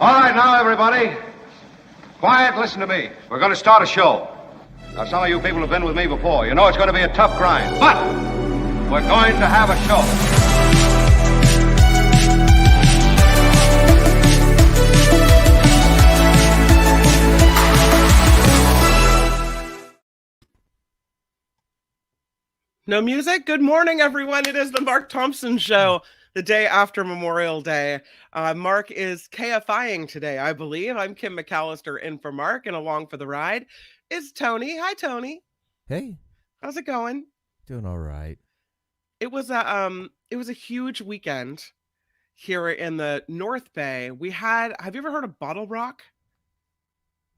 All right, now, everybody. Quiet, listen to me. We're going to start a show. Now, some of you people have been with me before. You know it's going to be a tough grind, but we're going to have a show. No music? Good morning, everyone. It is the Mark Thompson Show, the day after Memorial Day. Mark is KFIing today, I believe. I'm Kim McAllister in for Mark, and along for the ride is Tony. Hi, Tony. Hey. How's it going? Doing all right. It was a huge weekend here in the North Bay. Have you ever heard of Bottle Rock?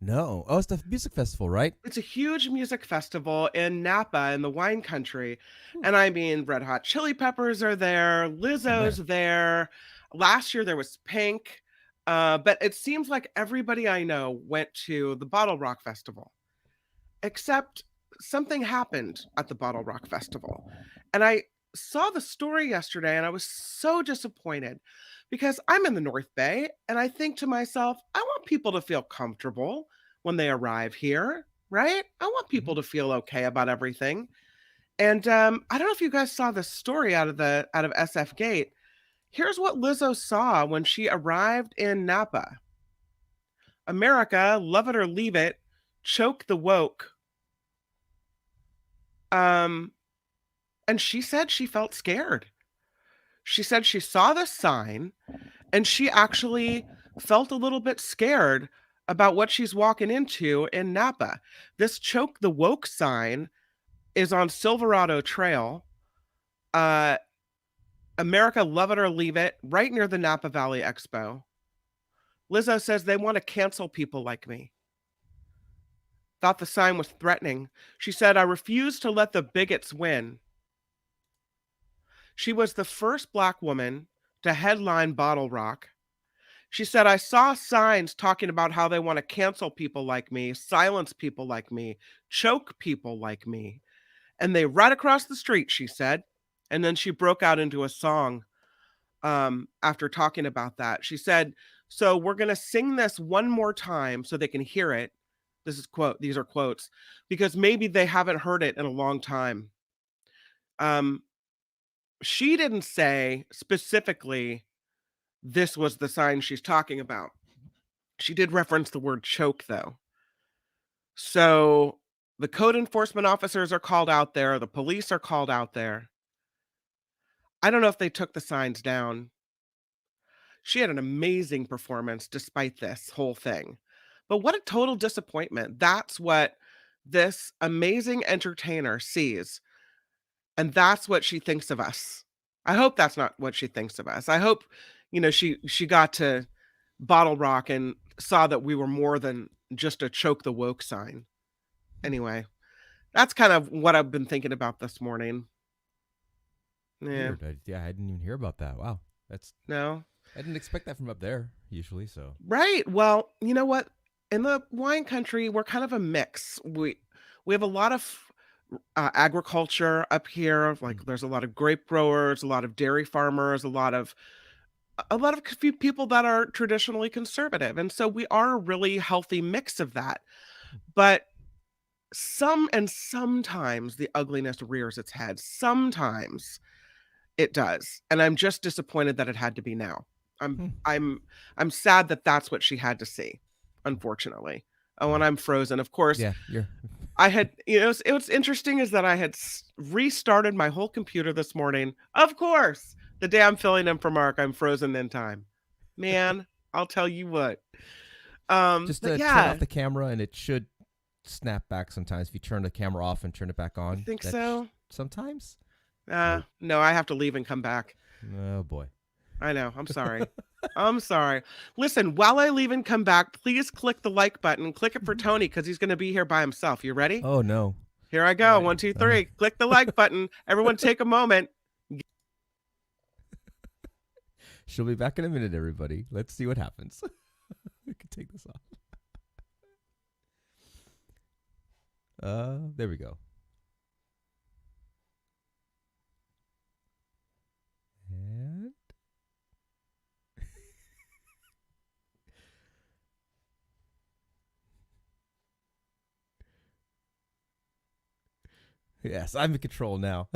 No. Oh, it's the music festival, right? It's a huge music festival in Napa in the wine country. And I mean, Red Hot Chili Peppers are there. Lizzo's there. Last year there was Pink. But it seems like everybody I know went to the Bottle Rock Festival. Except something happened at the Bottle Rock Festival. And I saw the story yesterday and I was so disappointed because I'm in the North Bay and I think to myself, I want people to feel comfortable when they arrive here, right? I want people to feel okay about everything. And I don't know if you guys saw the story out of SF Gate. Here's what Lizzo saw when she arrived in Napa. America, love it or leave it, choke the woke. And she said she felt scared. She said she saw the sign and she actually felt a little bit scared about what she's walking into in Napa. This choke the woke sign is on Silverado Trail. America, love it or leave it, right near the Napa Valley Expo. Lizzo says they want to cancel people like me. Thought the sign was threatening. She said, I refuse to let the bigots win. She was the first Black woman to headline Bottle Rock. She said, I saw signs talking about how they want to cancel people like me, silence people like me, choke people like me. And they right across the street, she said. And then she broke out into a song after talking about that. She said, so we're going to sing this one more time so they can hear it. These are quotes, because maybe they haven't heard it in a long time. She didn't say specifically this was the sign she's talking about. She did reference the word choke, though. So the code enforcement officers are called out there. The police are called out there. I don't know if they took the signs down. She had an amazing performance despite this whole thing. But what a total disappointment. That's what this amazing entertainer sees. And that's what she thinks of us. I hope that's not what she thinks of us. I hope, she got to Bottle Rock and saw that we were more than just a choke the woke sign. Anyway, that's kind of what I've been thinking about this morning. Yeah. Weird. I didn't even hear about that. Wow. No. I didn't expect that from up there, usually, so. Right. Well, you know what? In the wine country, we're kind of a mix. We have a lot of agriculture up here. Like there's a lot of grape growers, a lot of dairy farmers, a lot of people that are traditionally conservative. And so we are a really healthy mix of that. But sometimes the ugliness rears its head. Sometimes it does. And I'm just disappointed that it had to be now. I'm sad that that's what she had to see, unfortunately. Oh, and I'm frozen. Of course. Yeah, I had, what's interesting is that I had restarted my whole computer this morning. Of course, the day I'm filling in for Mark, I'm frozen in time. Man, I'll tell you what. Just turn off the camera and it should snap back sometimes if you turn the camera off and turn it back on. I think so. Sometimes? No, I have to leave and come back. Oh, boy. I know. I'm sorry. I'm sorry. Listen, while I leave and come back, please click the like button. Click it for Tony because he's going to be here by himself. You ready? Oh, no. Here I go. Right. 1, 2, 3. Click the like button. Everyone take a moment. She'll be back in a minute, everybody. Let's see what happens. We can take this off. There we go. And Yes, I'm in control now.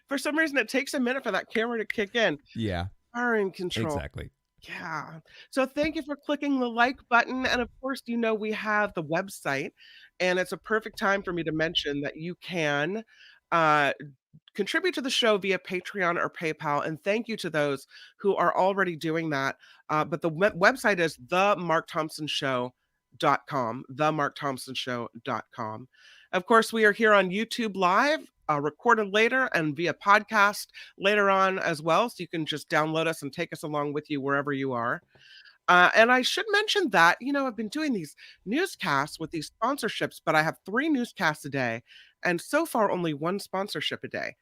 For some reason, it takes a minute for that camera to kick in. Yeah. Are in control. Exactly. Yeah. So thank you for clicking the like button. And of course, we have the website, and it's a perfect time for me to mention that you can contribute to the show via Patreon or PayPal. And thank you to those who are already doing that. But the website is themarkthompsonshow.com, themarkthompsonshow.com. Of course, we are here on YouTube Live, recorded later, and via podcast later on as well. So you can just download us and take us along with you wherever you are. And I should mention that, I've been doing these newscasts with these sponsorships, but I have 3 newscasts a day, and so far only 1 sponsorship a day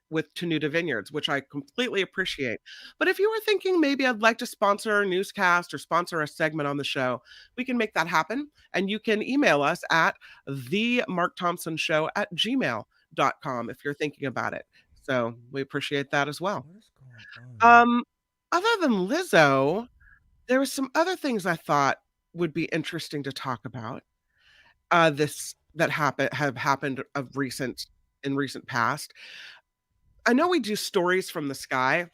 with Tenuta Vineyards, which I completely appreciate. But if you were thinking maybe I'd like to sponsor a newscast or sponsor a segment on the show, we can make that happen. And you can email us at themarkthompsonshow@gmail.com if you're thinking about it. So we appreciate that as well. What is going on? Other than Lizzo, there were some other things I thought would be interesting to talk about. That have happened in recent past. I know we do stories from the sky,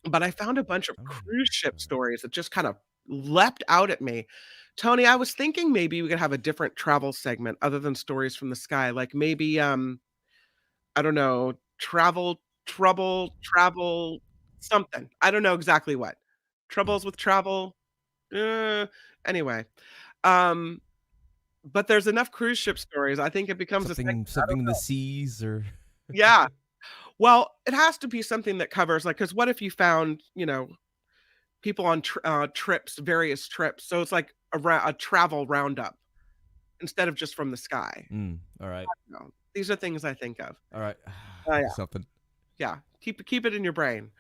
but I found a bunch of cruise ship stories that just kind of leapt out at me. Tony, I was thinking maybe we could have a different travel segment other than stories from the sky, like maybe I don't know, travel, travel, something. I don't know exactly what. Troubles with travel. Anyway, but there's enough cruise ship stories. I think it becomes something in the seas or yeah. Well, it has to be something that covers, like, because what if you found, people on trips, various trips? So it's like a travel roundup instead of just from the sky. All right. These are things I think of. All right. Yeah. Something. Yeah. Keep it in your brain.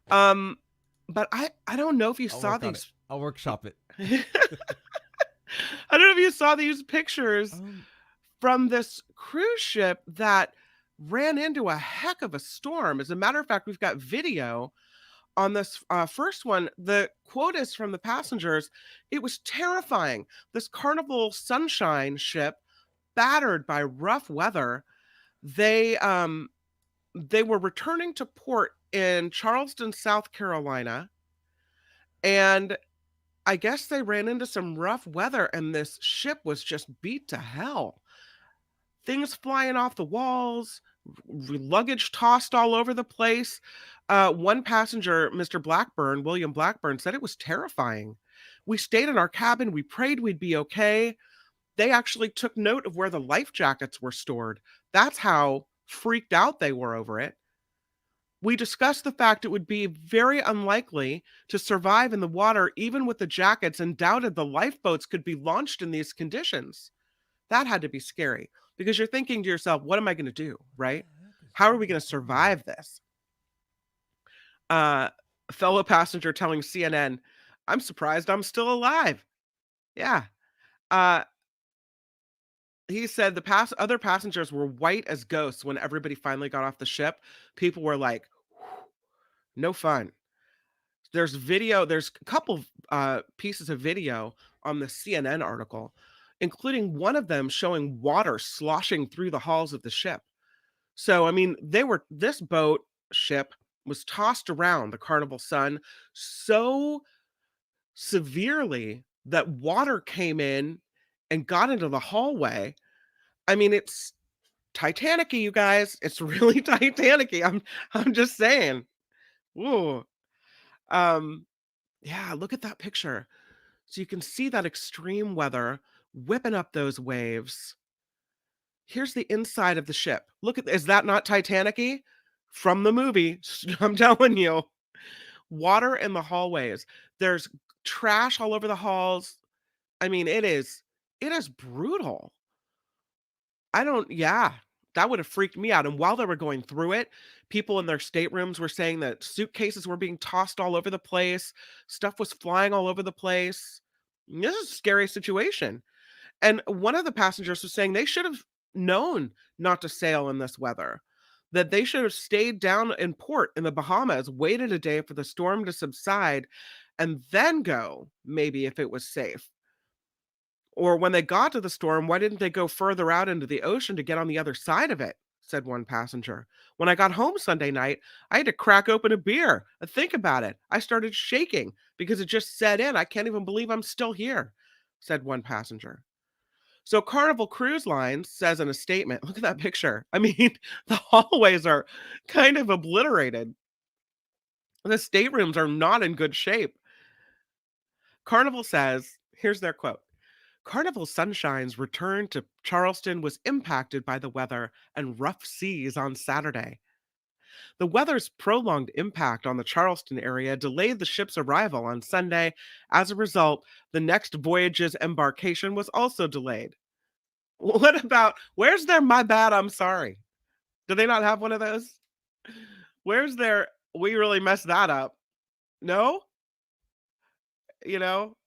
But I don't know if you saw these. I'll workshop it. I don't know if you saw these pictures from this cruise ship that ran into a heck of a storm. As a matter of fact, we've got video on this first one. The quote is from the passengers. It was terrifying. This Carnival Sunshine ship, battered by rough weather. They were returning to port in Charleston, South Carolina, and I guess they ran into some rough weather, and this ship was just beat to hell. Things flying off the walls, luggage tossed all over the place. One passenger, William Blackburn, said it was terrifying. We stayed in our cabin. We prayed we'd be okay. They actually took note of where the life jackets were stored. That's how freaked out they were over it. We discussed the fact it would be very unlikely to survive in the water, even with the jackets, and doubted the lifeboats could be launched in these conditions. That had to be scary because you're thinking to yourself, what am I going to do, right? How are we going to survive this? A fellow passenger telling CNN, I'm surprised I'm still alive. Yeah. He said the other passengers were white as ghosts when everybody finally got off the ship. People were like, no fun. There's a couple pieces of video on the CNN article, including one of them showing water sloshing through the halls of the ship. So, I mean, this ship was tossed around the Carnival Sun so severely that water came in and got into the hallway. I mean, it's Titanic-y, you guys. It's really Titanic-y. I'm just saying. Ooh. Yeah, look at that picture. So you can see that extreme weather whipping up those waves. Here's the inside of the ship. Is that not Titanic-y? From the movie, I'm telling you. Water in the hallways. There's trash all over the halls. I mean, it is brutal. That would have freaked me out. And while they were going through it, people in their staterooms were saying that suitcases were being tossed all over the place. Stuff was flying all over the place. This is a scary situation. And one of the passengers was saying they should have known not to sail in this weather, that they should have stayed down in port in the Bahamas, waited a day for the storm to subside, and then go, maybe if it was safe. Or when they got to the storm, why didn't they go further out into the ocean to get on the other side of it? Said one passenger. When I got home Sunday night, I had to crack open a beer. Think about it. I started shaking because it just set in. I can't even believe I'm still here, said one passenger. So Carnival Cruise Lines says in a statement, look at that picture. I mean, the hallways are kind of obliterated. The staterooms are not in good shape. Carnival says, here's their quote. Carnival Sunshine's return to Charleston was impacted by the weather and rough seas on Saturday. The weather's prolonged impact on the Charleston area delayed the ship's arrival on Sunday. As a result, the next voyage's embarkation was also delayed. What about, where's their my bad, I'm sorry? Do they not have one of those? Where's their, we really messed that up? No?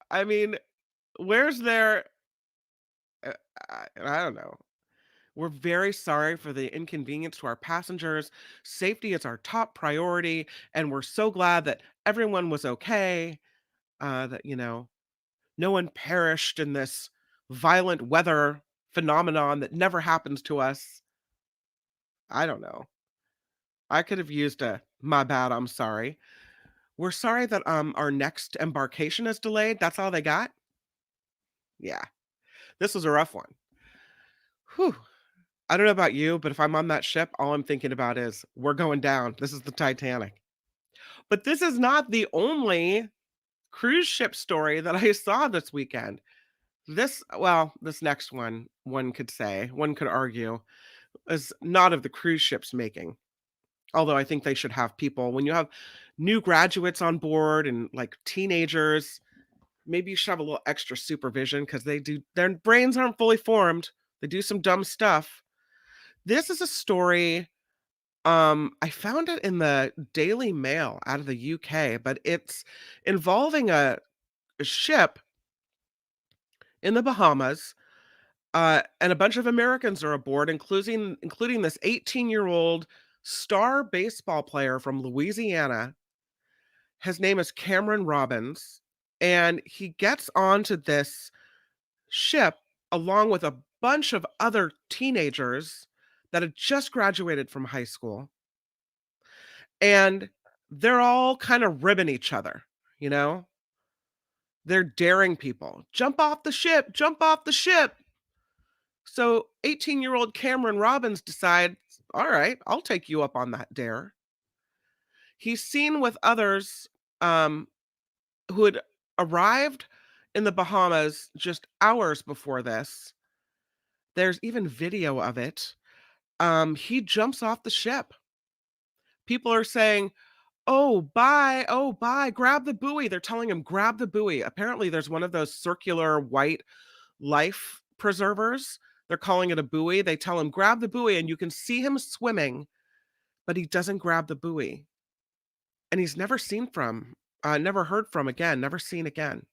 I mean, where's their, I don't know. We're very sorry for the inconvenience to our passengers. Safety is our top priority, and we're so glad that everyone was okay, that, no one perished in this violent weather phenomenon that never happens to us. I don't know. I could have used a my bad, I'm sorry. We're sorry that our next embarkation is delayed. That's all they got? Yeah. This was a rough one. Whew. I don't know about you, but if I'm on that ship, all I'm thinking about is we're going down. This is the Titanic. But this is not the only cruise ship story that I saw this weekend. This next one could say, one could argue, is not of the cruise ship's making. Although I think they should have people, when you have new graduates on board and like teenagers, maybe you should have a little extra supervision because their brains aren't fully formed. They do some dumb stuff. This is a story. I found it in the Daily Mail out of the UK, but it's involving a ship in the Bahamas, and a bunch of Americans are aboard, including this 18-year-old star baseball player from Louisiana. His name is Cameron Robbins, and he gets onto this ship along with a bunch of other teenagers that had just graduated from high school. And they're all kind of ribbing each other, you know? They're daring people. Jump off the ship, jump off the ship. So 18-year-old Cameron Robbins decides, all right, I'll take you up on that dare. He's seen with others who had arrived in the Bahamas just hours before this. There's even video of it. He jumps off the ship. People are saying, oh, bye, grab the buoy. They're telling him, grab the buoy. Apparently, there's one of those circular white life preservers. They're calling it a buoy. They tell him, grab the buoy, and you can see him swimming, but he doesn't grab the buoy. And he's never heard from again, never seen again.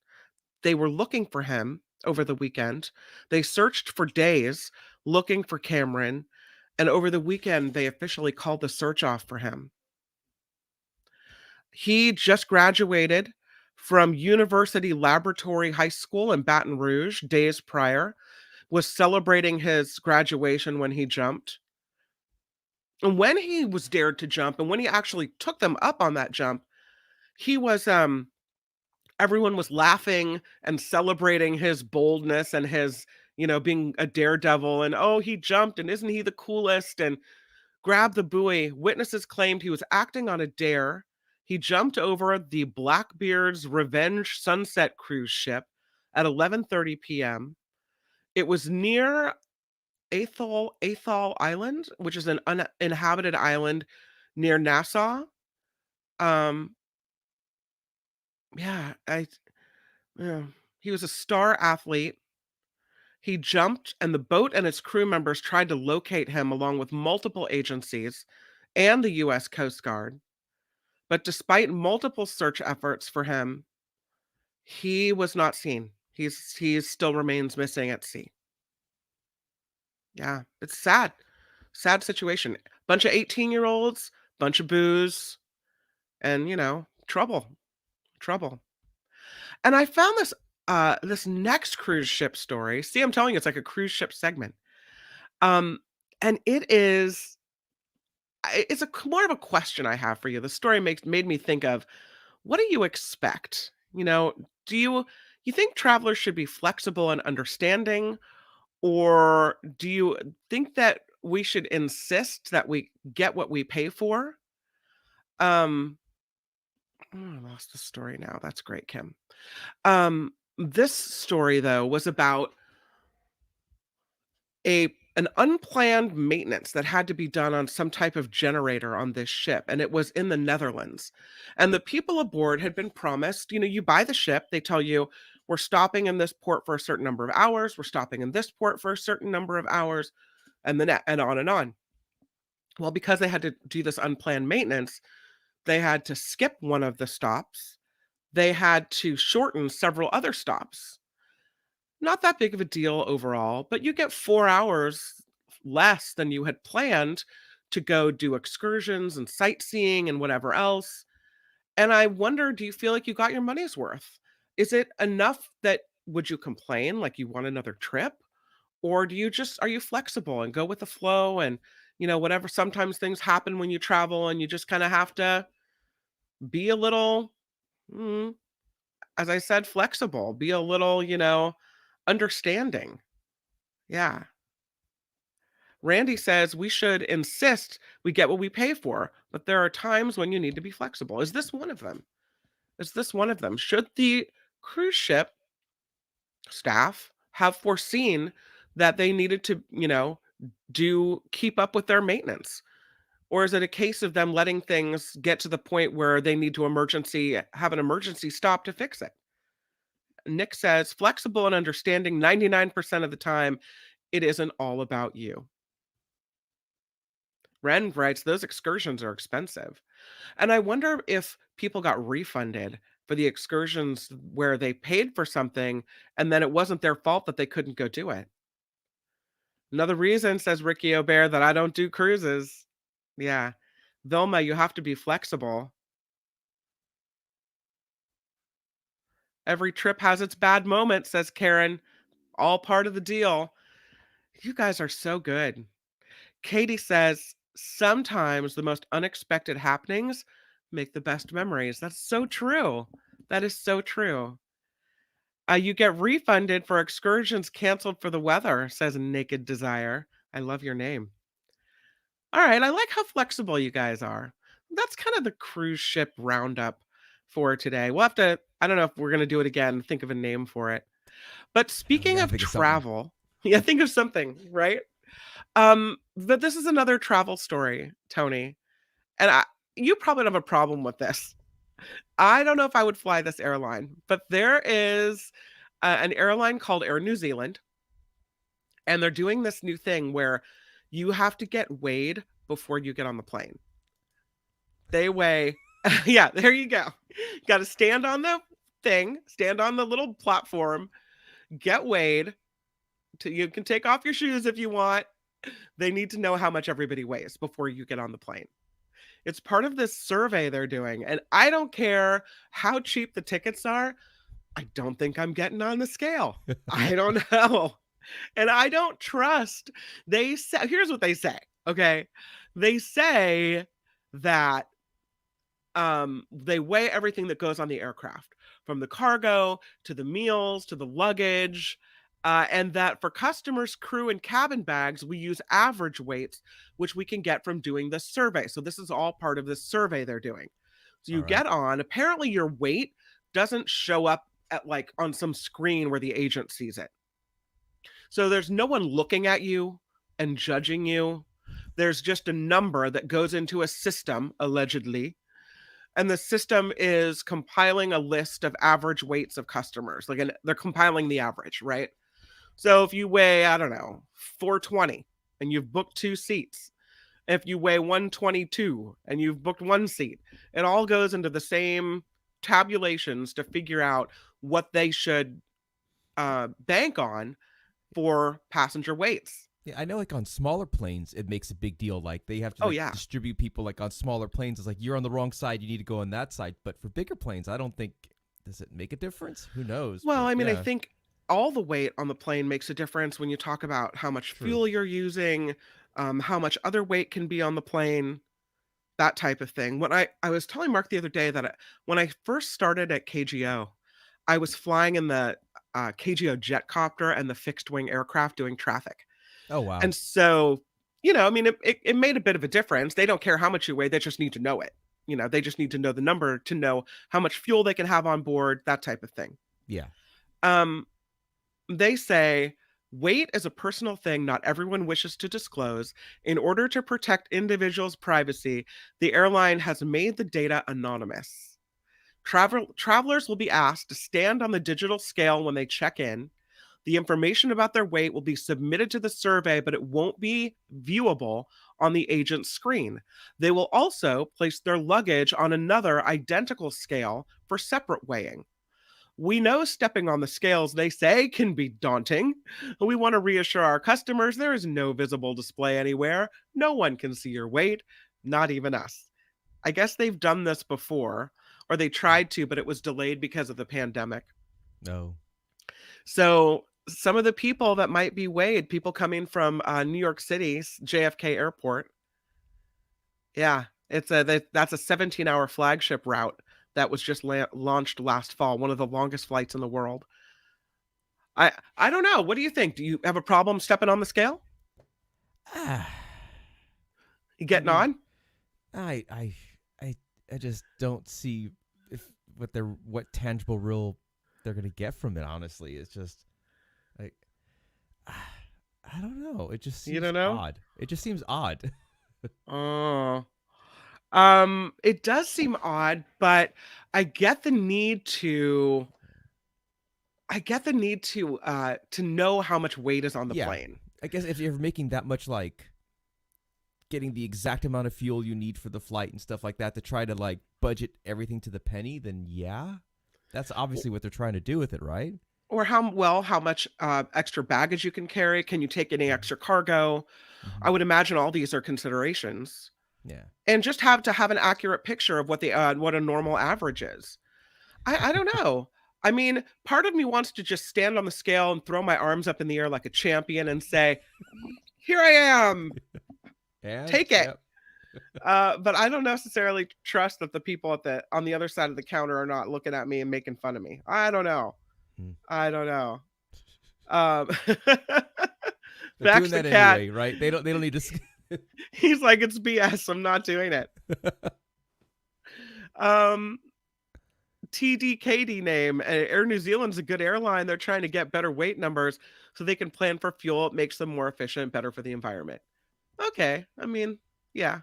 They were looking for him over the weekend. They searched for days looking for Cameron, and over the weekend, they officially called the search off for him. He just graduated from University Laboratory High School in Baton Rouge days prior, was celebrating his graduation when he jumped. And when he was dared to jump, and when he actually took them up on that jump, he was everyone was laughing and celebrating his boldness and his, being a daredevil, and oh, he jumped, and isn't he the coolest, and grabbed the buoy. Witnesses claimed he was acting on a dare. He jumped over the Blackbeard's Revenge Sunset cruise ship at 11:30 p.m. It was near Athol Island, which is an uninhabited island near Nassau. Yeah, he was a star athlete. He jumped, and the boat and its crew members tried to locate him along with multiple agencies and the U.S. Coast Guard. But despite multiple search efforts for him, he was not seen. He still remains missing at sea. Yeah, it's sad. Sad situation. Bunch of 18-year-olds, bunch of booze, and, trouble. Trouble. And I found this this next cruise ship story. See, I'm telling you, it's like a cruise ship segment. And it's more of a question I have for you. The story made me think of, what do you expect? Do you think travelers should be flexible and understanding, or do you think that we should insist that we get what we pay for? Um, I lost the story now. That's great, Kim. This story though was about an unplanned maintenance that had to be done on some type of generator on this ship, and it was in the Netherlands. And the people aboard had been promised, you buy the ship, they tell you, we're stopping in this port for a certain number of hours, we're stopping in this port for a certain number of hours, and and on and on. Well, because they had to do this unplanned maintenance, they had to skip one of the stops. They had to shorten several other stops. Not that big of a deal overall, but you get 4 hours less than you had planned to go do excursions and sightseeing and whatever else. And I wonder, do you feel like you got your money's worth? Is it enough that would you complain like you want another trip? Or are you flexible and go with the flow and, whatever, sometimes things happen when you travel and you just kind of have to be a little, mm, as I said, flexible, be a little, understanding. Yeah. Randy says we should insist we get what we pay for, but there are times when you need to be flexible. Is this one of them? Should the cruise ship staff have foreseen that they needed to, keep up with their maintenance? Or is it a case of them letting things get to the point where they need to have an emergency stop to fix it? Nick says, flexible and understanding 99% of the time, it isn't all about you. Ren writes, those excursions are expensive. And I wonder if people got refunded for the excursions where they paid for something and then it wasn't their fault that they couldn't go do it. Another reason, says Ricky O'Bear, that I don't do cruises. Yeah. Vilma, you have to be flexible. Every trip has its bad moments, says Karen. All part of the deal. You guys are so good. Katie says, sometimes the most unexpected happenings make the best memories. That's so true. That is so true. You get refunded for excursions canceled for the weather, says Naked Desire. I love your name. All right, I like how flexible you guys are. That's kind of the cruise ship roundup for today. We'll have to, I don't know if we're going to do it again, think of a name for it. But speaking of travel, think of something, right? But this is another travel story, Tony. And you probably don't have a problem with this. I don't know if I would fly this airline, but there is an airline called Air New Zealand. And they're doing this new thing where you have to get weighed before you get on the plane. They weigh, yeah, there you go. You got to stand on the thing, stand on the little platform, get weighed. You can take off your shoes if you want. They need to know how much everybody weighs before you get on the plane. It's part of this survey they're doing. And I don't care how cheap the tickets are. I don't think I'm getting on the scale. I don't know. And I don't trust. They say, here's what they say. Okay. They say that they weigh everything that goes on the aircraft, from the cargo to the meals to the luggage. And that for customers, crew, and cabin bags, we use average weights, which we can get from doing this survey. So this is all part of this survey they're doing. So you get on, apparently your weight doesn't show up at on some screen where the agent sees it. So there's no one looking at you and judging you. There's just a number that goes into a system, allegedly. And the system is compiling a list of average weights of customers. They're compiling the average, right? So if you weigh, I don't know, 420 and you've booked 2 seats, if you weigh 122 and you've booked 1 seat, it all goes into the same tabulations to figure out what they should bank on for passenger weights. Yeah, I know on smaller planes, it makes a big deal. They have to distribute people on smaller planes. It's you're on the wrong side, you need to go on that side. But for bigger planes, I don't think does it make a difference? Who knows? Well, But I mean, I yeah, think all the weight on the plane makes a difference when you talk about how much true. fuel you're using, how much other weight can be on the plane, that type of thing. When I was telling Mark the other day that when I first started at KGO, I was flying in the KGO jet copter and the fixed wing aircraft doing traffic. Oh wow. And so, I mean, it made a bit of a difference. They don't care how much you weigh, they just need to know it. They just need to know the number to know how much fuel they can have on board, that type of thing. Yeah. Um, they say weight is a personal thing not everyone wishes to disclose. In order to protect individuals' privacy, the airline has made the data anonymous. Travelers will be asked to stand on the digital scale when they check in. The information about their weight will be submitted to the survey, but it won't be viewable on the agent's screen. They will also place their luggage on another identical scale for separate weighing. We know stepping on the scales, they say, can be daunting. We want to reassure our customers there is no visible display anywhere. No one can see your weight, not even us. I guess they've done this before, or they tried to, but it was delayed because of the pandemic. No. So some of the people that might be weighed, people coming from New York City's JFK Airport. Yeah, that's a 17-hour flagship route that was just launched last fall, one of the longest flights in the world. I don't know. What do you think? Do you have a problem stepping on the scale? You getting on? I just don't see what tangible real they're gonna get from it. Honestly, it's just like I don't know. It just seems odd. It just seems odd. Oh. It does seem odd, but I get the need to to know how much weight is on the plane. I guess if you're making that much, like getting the exact amount of fuel you need for the flight and stuff like that to try to like budget everything to the penny, then yeah, that's obviously what they're trying to do with it, right? Or how much extra baggage you can carry. Can you take any extra cargo? I would imagine all these are considerations. Yeah. And just have to have an accurate picture of what a normal average is. I don't know. I mean, part of me wants to just stand on the scale and throw my arms up in the air like a champion and say, here I am. Take it. Yep. But I don't necessarily trust that the people on the other side of the counter are not looking at me and making fun of me. I don't know. I don't know. They're doing that anyway, right? They don't need to. He's like, it's BS. I'm not doing it. TDKD name. Air New Zealand's a good airline. They're trying to get better weight numbers so they can plan for fuel. It makes them more efficient, better for the environment. Okay. I mean, yeah.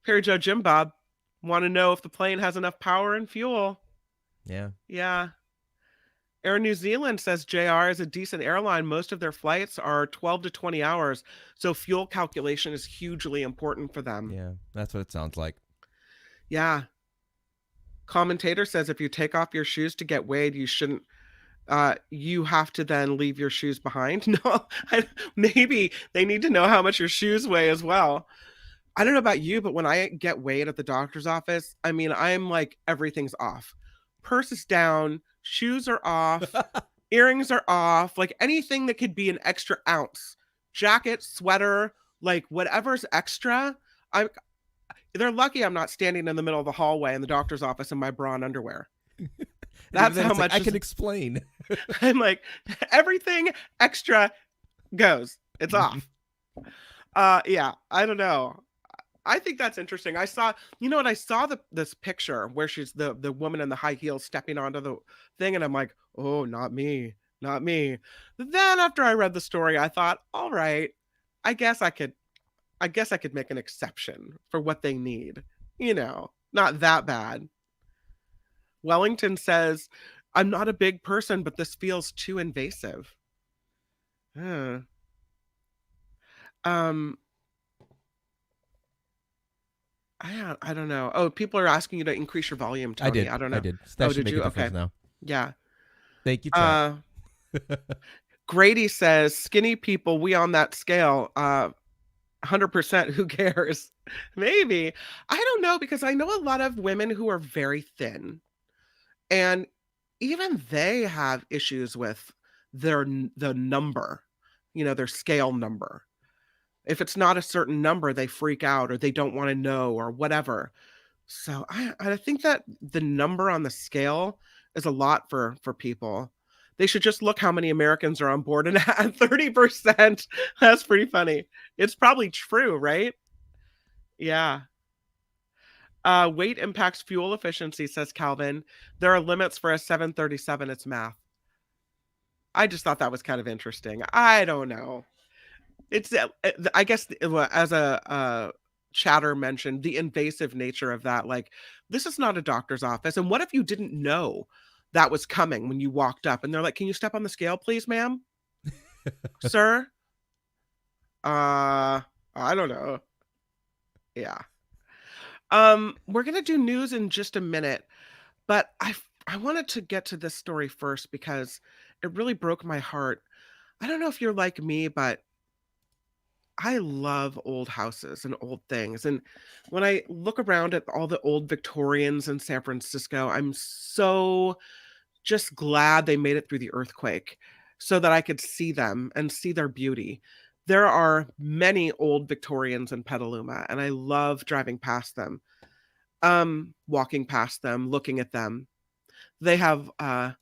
Perry Joe Jim Bob want to know if the plane has enough power and fuel. Yeah. Yeah. Air New Zealand says JR is a decent airline. Most of their flights are 12 to 20 hours. So fuel calculation is hugely important for them. Yeah, that's what it sounds like. Yeah. Commentator says if you take off your shoes to get weighed, you shouldn't. You have to then leave your shoes behind. No, maybe they need to know how much your shoes weigh as well. I don't know about you, but when I get weighed at the doctor's office, I mean, I'm like, everything's off. Purse is down. Shoes are off, earrings are off, like anything that could be an extra ounce, jacket, sweater, like whatever's extra. They're lucky I'm not standing in the middle of the hallway in the doctor's office in my bra and underwear. That's how much I can explain. I'm like, everything extra goes. It's off. Yeah, I don't know. I think that's interesting. I saw this picture where she's the woman in the high heels stepping onto the thing, and I'm like, oh, not me. Then after I read the story, I thought, all right, I guess I could make an exception for what they need. Not that bad. Wellington says, I'm not a big person, but this feels too invasive. I don't know. Oh, people are asking you to increase your volume, Tony. I don't know. I did. That should did you? Okay. Now. Yeah. Thank you, Chuck. Grady says, skinny people, we on that scale. 100%. Who cares? Maybe. I don't know, because I know a lot of women who are very thin, and even they have issues with the number, their scale number. If it's not a certain number, they freak out or they don't want to know or whatever. So I think that the number on the scale is a lot for people. They should just look how many Americans are on board, and at 30%. That's pretty funny. It's probably true, right? Yeah. Weight impacts fuel efficiency, says Calvin. There are limits for a 737. It's math. I just thought that was kind of interesting. I don't know. It's I guess as a chatter mentioned, the invasive nature of that. Like, this is not a doctor's office. And what if you didn't know that was coming when you walked up and they're like, "Can you step on the scale, please, ma'am? Sir?" I don't know. Yeah. We're gonna do news in just a minute, but I wanted to get to this story first because it really broke my heart. I don't know if you're like me, but I love old houses and old things. And when I look around at all the old Victorians in San Francisco, I'm so just glad they made it through the earthquake so that I could see them and see their beauty. There are many old Victorians in Petaluma, and I love driving past them, walking past them, looking at them. They have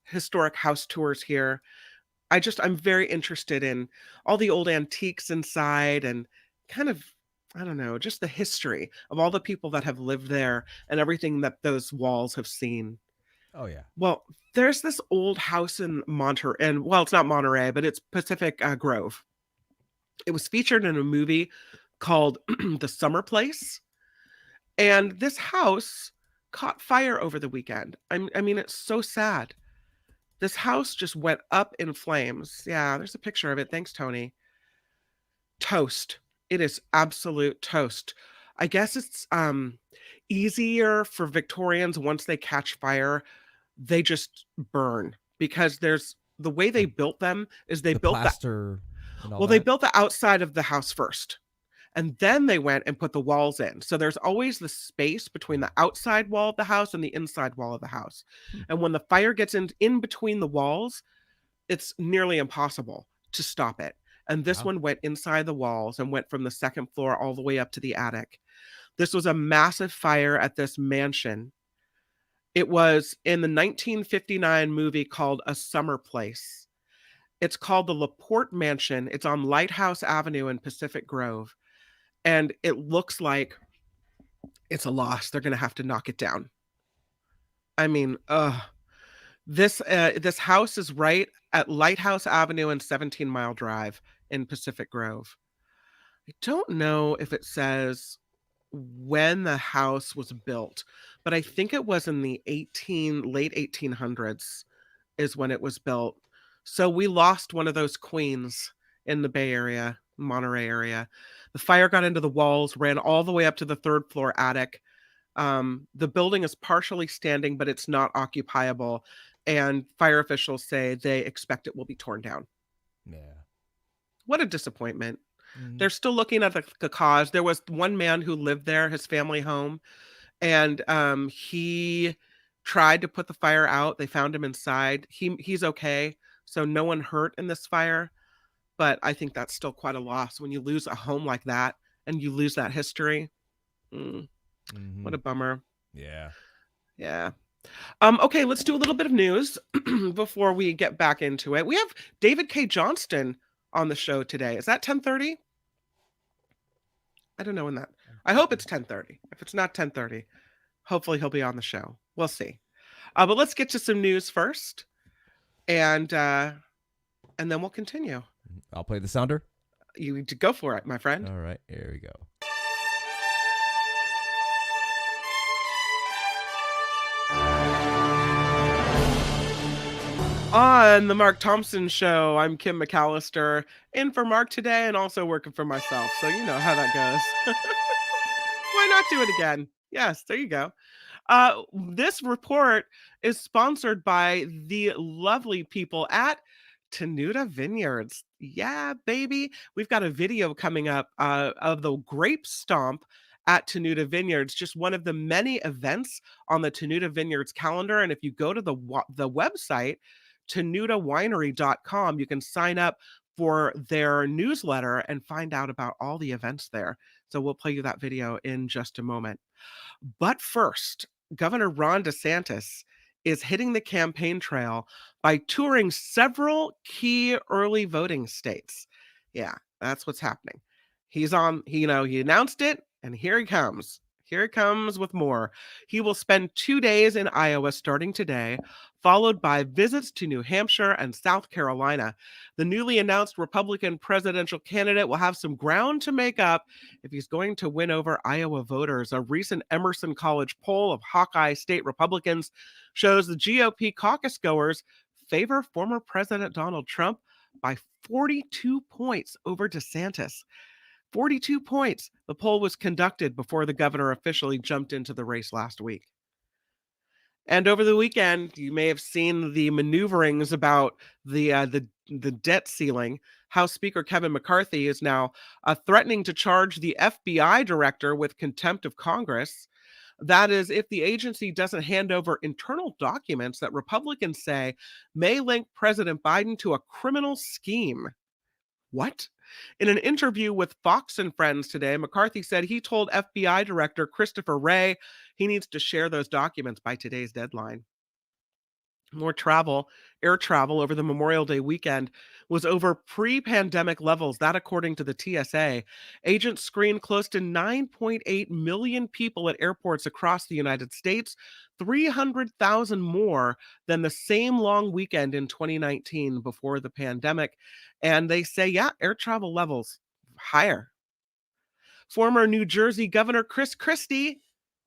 historic house tours here. I'm very interested in all the old antiques inside and kind of, I don't know, just the history of all the people that have lived there and everything that those walls have seen. Oh yeah. Well, there's this old house in Monterey, and well, it's not Monterey, but it's Pacific Grove. It was featured in a movie called The Summer Place, and this house caught fire over the weekend. I mean, it's so sad. This house just went up in flames. Yeah, there's a picture of it. Thanks, Tony. Toast. It is absolute toast. I guess it's easier for Victorians once they catch fire, they just burn, because there's the way they built them is they The built the plaster and all well, they that. built the outside of the house first. And then they went and put the walls in. So there's always the space between the outside wall of the house and the inside wall of the house. Hmm. And when the fire gets in between the walls, it's nearly impossible to stop it. And this Wow. one went inside the walls and went from the second floor all the way up to the attic. This was a massive fire at this mansion. It was in the 1959 movie called A Summer Place. It's called the LaPorte Mansion. It's on Lighthouse Avenue in Pacific Grove. And it looks like it's a loss. They're going to have to knock it down. I mean, this house is right at Lighthouse Avenue and 17 Mile Drive in Pacific Grove. I don't know if it says when the house was built, but I think it was in the late 1800s is when it was built. So we lost one of those queens in the Bay Area, Monterey area. The fire got into the walls, ran all the way up to the third floor attic. The building is partially standing, but it's not occupiable. And fire officials say they expect it will be torn down. Yeah. What a disappointment. Mhm. They're still looking at the cause. There was one man who lived there, his family home, and he tried to put the fire out. They found him inside. He's okay. So no one hurt in this fire. But I think that's still quite a loss when you lose a home like that and you lose that history. What Mhm. a bummer. Yeah. Yeah. Okay, let's do a little bit of news before we get back into it. We have David K. Johnston on the show today. Is that 10:30? I don't know when that. I hope it's 10:30. If it's not 10:30, hopefully he'll be on the show. We'll see. But let's get to some news first, and then we'll continue. I'll play the sounder. You need to go for it, my friend. All right, here we go. On the Mark Thompson Show, I'm Kim McAllister, in for Mark today and also working for myself. So you know how that goes. Why not do it again? Yes, there you go. This report is sponsored by the lovely people at Tenuta Vineyards. Yeah, baby. We've got a video coming up of the Grape Stomp at Tenuta Vineyards, just one of the many events on the Tenuta Vineyards calendar. And if you go to the website, tenutawinery.com, you can sign up for their newsletter and find out about all the events there. So we'll play you that video in just a moment. But first, Governor Ron DeSantis is hitting the campaign trail by touring several key early voting states. Yeah, that's what's happening. He's on, he announced it, and here he comes. Here he comes with more. He will spend 2 days in Iowa starting today, followed by visits to New Hampshire and South Carolina. The newly announced Republican presidential candidate will have some ground to make up if he's going to win over Iowa voters. A recent Emerson College poll of Hawkeye State Republicans shows the GOP caucus goers favor former President Donald Trump by 42 points over DeSantis. 42 points. The poll was conducted before the governor officially jumped into the race last week. And over the weekend, you may have seen the maneuverings about the debt ceiling. House Speaker Kevin McCarthy is now threatening to charge the FBI director with contempt of Congress. That is, if the agency doesn't hand over internal documents that Republicans say may link President Biden to a criminal scheme. What? In an interview with Fox and Friends today, McCarthy said he told FBI Director Christopher Wray he needs to share those documents by today's deadline. More air travel over the Memorial Day weekend was over pre-pandemic levels, that according to the TSA. Agents screened close to 9.8 million people at airports across the United States, 300,000 more than the same long weekend in 2019 before the pandemic. And they say, yeah, air travel levels higher. Former New Jersey Governor Chris Christie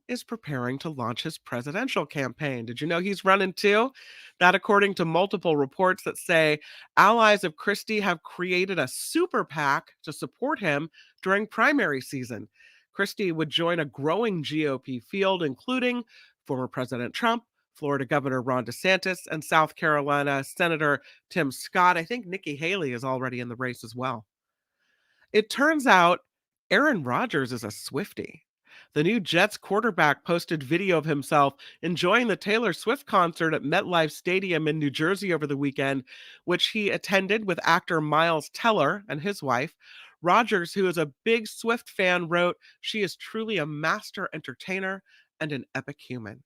is preparing to launch his presidential campaign. Did you know he's running too? That according to multiple reports that say allies of Christie have created a super PAC to support him during primary season. Christie would join a growing GOP field, including former President Trump, Florida Governor Ron DeSantis, and South Carolina Senator Tim Scott. I think Nikki Haley is already in the race as well. It turns out Aaron Rodgers is a Swiftie. The new Jets quarterback posted video of himself enjoying the Taylor Swift concert at MetLife Stadium in New Jersey over the weekend, which he attended with actor Miles Teller and his wife. Rodgers, who is a big Swift fan, wrote, "She is truly a master entertainer and an epic human."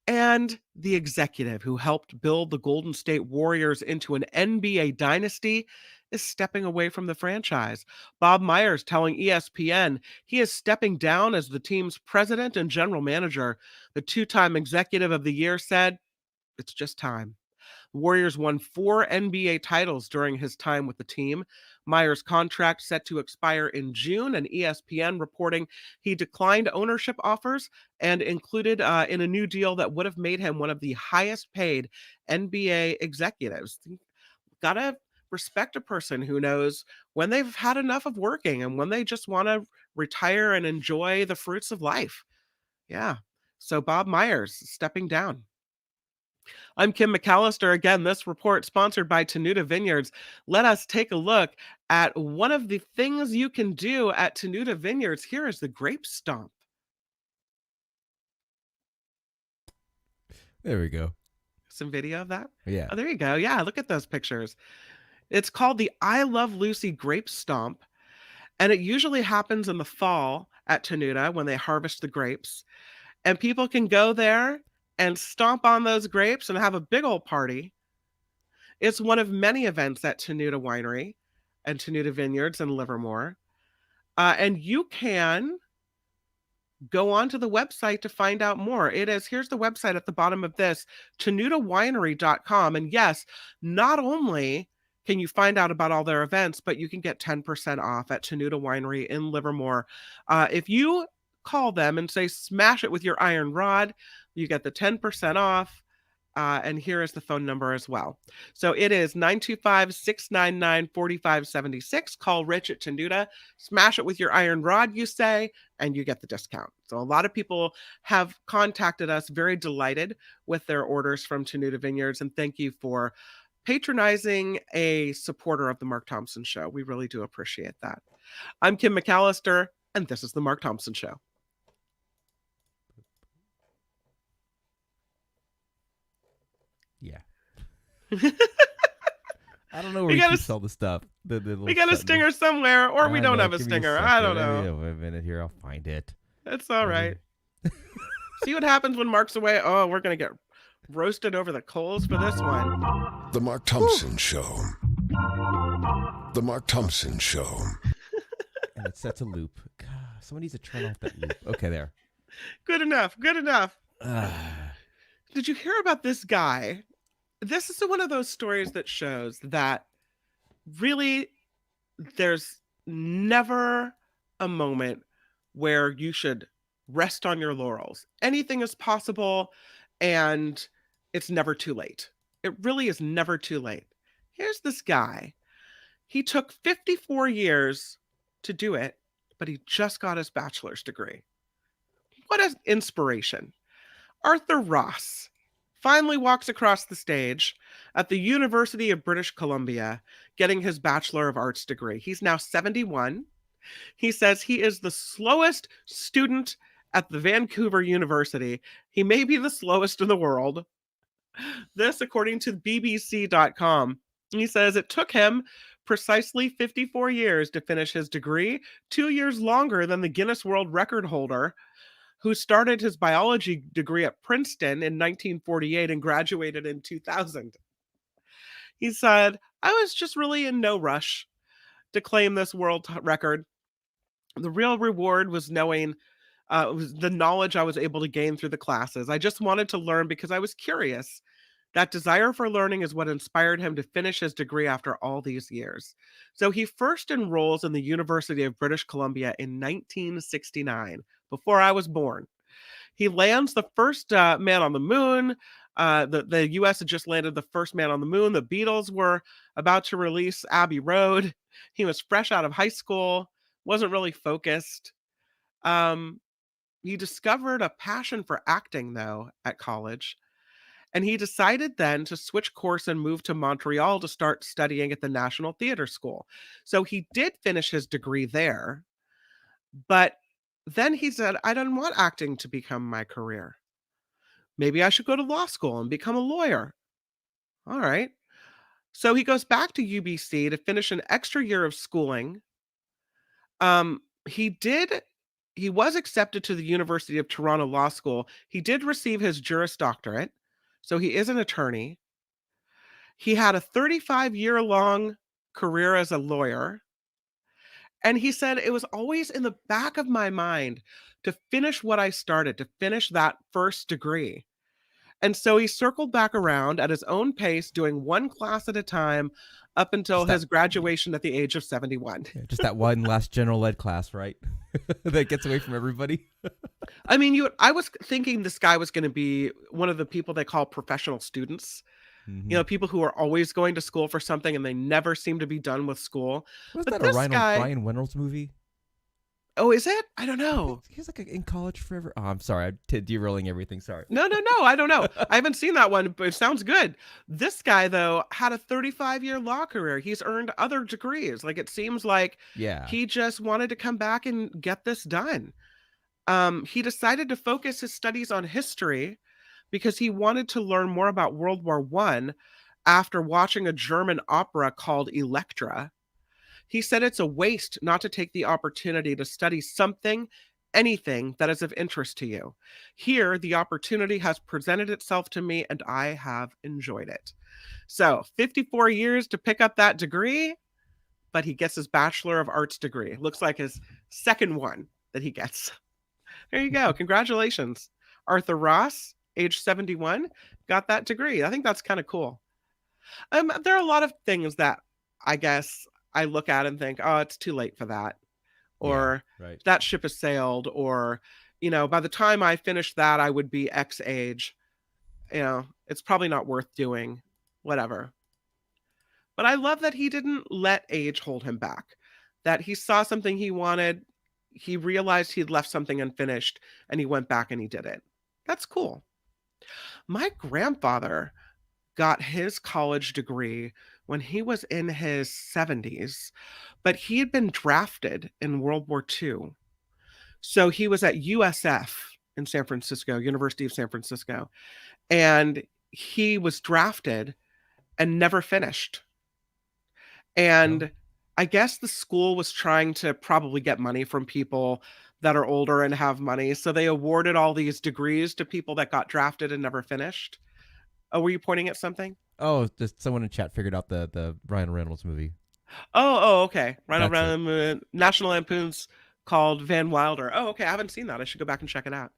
And the executive who helped build the Golden State Warriors into an NBA dynasty is stepping away from the franchise. Bob Myers telling ESPN he is stepping down as the team's president and general manager. The two-time executive of the year said, "It's just time." The Warriors won 4 NBA titles during his time with the team. Myers' contract set to expire in June, and ESPN reporting he declined ownership offers and included in a new deal that would have made him one of the highest paid NBA executives. Gotta respect a person who knows when they've had enough of working and when they just want to retire and enjoy the fruits of life. Yeah. So Bob Myers stepping down. I'm Kim McAllister. Again, this report sponsored by Tenuta Vineyards. Let us take a look at one of the things you can do at Tenuta Vineyards. Here is the Grape Stomp. There we go. Some video of that? Yeah. Oh, there you go. Yeah, look at those pictures. It's called the I Love Lucy Grape Stomp, and it usually happens in the fall at Tenuta when they harvest the grapes. And people can go there and stomp on those grapes and have a big old party. It's one of many events at Tenuta Winery and Tenuta Vineyards in Livermore. And you can go onto the website to find out more. Here's the website at the bottom of this, tenutawinery.com. And yes, not only can you find out about all their events, but you can get 10% off at Tenuta Winery in Livermore. If you call them and say, smash it with your iron rod, you get the 10% off. And here is the phone number as well. So it is 925-699-4576. Call Rich at Tenuta. Smash it with your iron rod, you say, and you get the discount. So a lot of people have contacted us, very delighted with their orders from Tenuta Vineyards. And thank you for patronizing a supporter of the Mark Thompson Show. We really do appreciate that. I'm Kim McAllister, and this is the Mark Thompson Show. Yeah. I don't know where he keeps all the stuff. We got a stinger somewhere, or we don't have a stinger. I don't know. Wait a minute here. I'll find it. It's all right. See what happens when Mark's away. Oh, we're going to get roasted over the coals for this one. The Mark Thompson Show. The Mark Thompson Show. And it sets a loop. God, someone needs to turn off that loop. Okay, there. Good enough. Good enough. Did you hear about this guy? This is one of those stories that shows that really there's never a moment where you should rest on your laurels. Anything is possible, and it's never too late. It really is never too late. Here's this guy. He took 54 years to do it, but he just got his bachelor's degree. What an inspiration. Arthur Ross finally walks across the stage at the University of British Columbia, getting his Bachelor of Arts degree. He's now 71. He says he is the slowest student at the Vancouver University. He may be the slowest in the world. This, according to BBC.com. He says it took him precisely 54 years to finish his degree, 2 years longer than the Guinness World Record holder, who started his biology degree at Princeton in 1948 and graduated in 2000. He said, I was just really in no rush to claim this world record. The real reward was knowing was the knowledge I was able to gain through the classes. I just wanted to learn because I was curious. That desire for learning is what inspired him to finish his degree after all these years. So he first enrolls in the University of British Columbia in 1969, before I was born. He lands the first man on the moon. The U.S. had just landed the first man on the moon. The Beatles were about to release Abbey Road. He was fresh out of high school, wasn't really focused. He discovered a passion for acting, though, at college. And he decided then to switch course and move to Montreal to start studying at the National Theatre School. So he did finish his degree there, but then he said, I don't want acting to become my career. Maybe I should go to law school and become a lawyer. All right. So he goes back to UBC to finish an extra year of schooling. He was accepted to the University of Toronto Law School. He did receive his Juris Doctorate. So he is an attorney. He had a 35-year-long career as a lawyer. And he said, it was always in the back of my mind to finish what I started, to finish that first degree. And so he circled back around at his own pace, doing one class at a time up until his graduation at the age of 71. Yeah, just that one last general ed class, right? That gets away from everybody. I mean, I was thinking this guy was going to be one of the people they call professional students. Mm-hmm. You know, people who are always going to school for something and they never seem to be done with school. Wasn't that a Ryan Reynolds movie? Oh, is it? I don't know. He was like in college forever. Oh, I'm sorry. I'm derailing everything. Sorry. No. I don't know. I haven't seen that one, but it sounds good. This guy, though, had a 35-year law career. He's earned other degrees. Like, it seems like he just wanted to come back and get this done. He decided to focus his studies on history because he wanted to learn more about World War I after watching a German opera called Electra. He said it's a waste not to take the opportunity to study something, anything that is of interest to you. Here, the opportunity has presented itself to me and I have enjoyed it. So 54 years to pick up that degree, but he gets his Bachelor of Arts degree. Looks like his second one that he gets. There you go. Congratulations. Arthur Ross, age 71, got that degree. I think that's kind of cool. There are a lot of things that I guess I look at and think, oh, it's too late for that. Or that ship has sailed. Or, you know, by the time I finish that, I would be X age. You know, it's probably not worth doing, whatever. But I love that he didn't let age hold him back, that he saw something he wanted. He realized he'd left something unfinished and he went back and he did it. That's cool. My grandfather got his college degree when he was in his 70s, but he had been drafted in World War II. So he was at USF in San Francisco, University of San Francisco, and he was drafted and never finished. And I guess the school was trying to probably get money from people that are older and have money. So they awarded all these degrees to people that got drafted and never finished. Oh, were you pointing at something? Oh, just someone in chat figured out the Ryan Reynolds movie. Oh, okay. That's National Lampoon's called Van Wilder. Oh, okay. I haven't seen that. I should go back and check it out.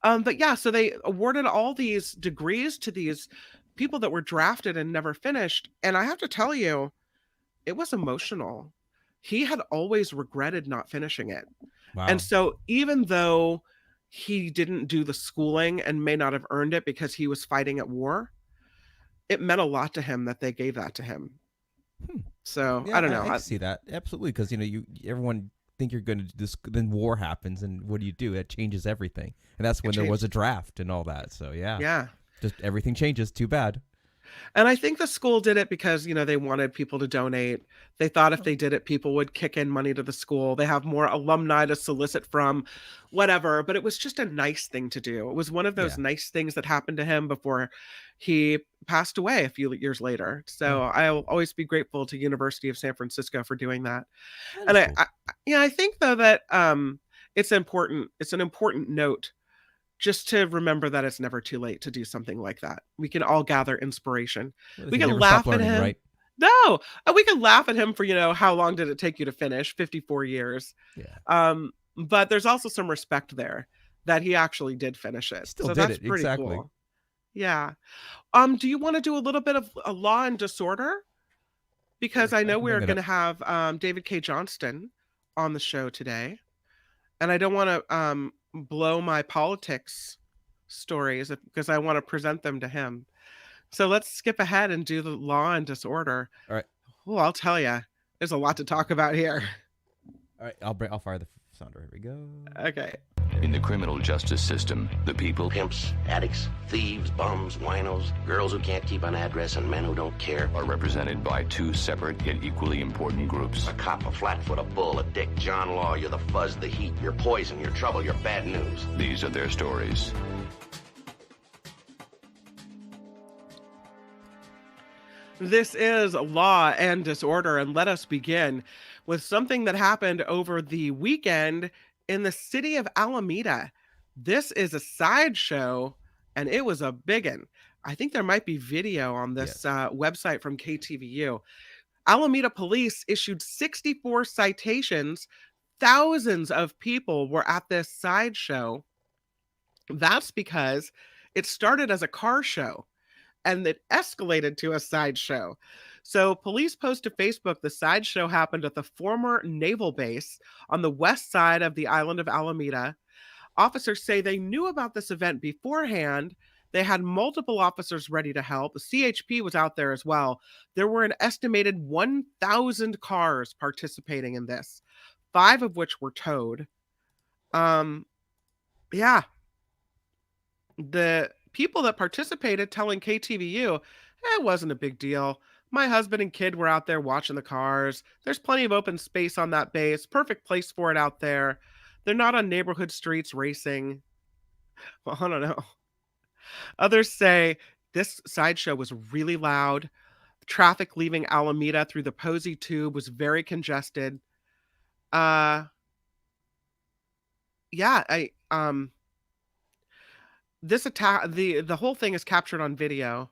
But yeah, so they awarded all these degrees to these people that were drafted and never finished. And I have to tell you, it was emotional. He had always regretted not finishing it. Wow. And so even though he didn't do the schooling and may not have earned it because he was fighting at war, it meant a lot to him that they gave that to him. So Yeah, I don't know. I can see that absolutely, because everyone think you're going to do this, then war happens, and what do? It changes everything, and that's when there was a draft and all that. So yeah, just everything changes. Too bad. And I think the school did it because, they wanted people to donate. They thought if they did it, people would kick in money to the school. They have more alumni to solicit from, whatever. But it was just a nice thing to do. It was one of those nice things that happened to him before he passed away a few years later. So I'll always be grateful to University of San Francisco for doing that. And I think though that it's important. It's an important note just to remember that it's never too late to do something like that. We can all gather inspiration. We can laugh at him. Right? No, we can laugh at him for, how long did it take you to finish? 54 years. Yeah. But there's also some respect there that he actually did finish it. Still so did that's it. pretty Exactly. cool. Yeah. Do you want to do a little bit of a Law and Disorder? Because I know we're going to have David K. Johnston on the show today. And I don't want to blow my politics stories because I want to present them to him. So let's skip ahead and do the Law and Disorder. All right. Well, I'll tell you, there's a lot to talk about here. All right, I'll fire the sounder. Here we go. Okay. In the criminal justice system, the people, pimps, addicts, thieves, bums, winos, girls who can't keep an address, and men who don't care, are represented by two separate yet equally important groups. A cop, a flatfoot, a bull, a dick, John Law. You're the fuzz, the heat, you're poison, you're trouble, you're bad news. These are their stories. This is Law and Disorder, and let us begin with something that happened over the weekend in the city of Alameda. This is a sideshow, and it was a biggin. I think there might be video on this website from KTVU. Alameda police issued 64 citations. Thousands of people were at this sideshow. That's because it started as a car show, and it escalated to a sideshow. So police post to Facebook, the sideshow happened at the former naval base on the west side of the island of Alameda. Officers say they knew about this event beforehand. They had multiple officers ready to help. The CHP was out there as well. There were an estimated 1,000 cars participating in this, 5 of which were towed. The people that participated telling KTVU, it wasn't a big deal. My husband and kid were out there watching the cars. There's plenty of open space on that base. Perfect place for it out there. They're not on neighborhood streets racing. Well, I don't know. Others say this sideshow was really loud. Traffic leaving Alameda through the Posey Tube was very congested. This attack, the whole thing is captured on video,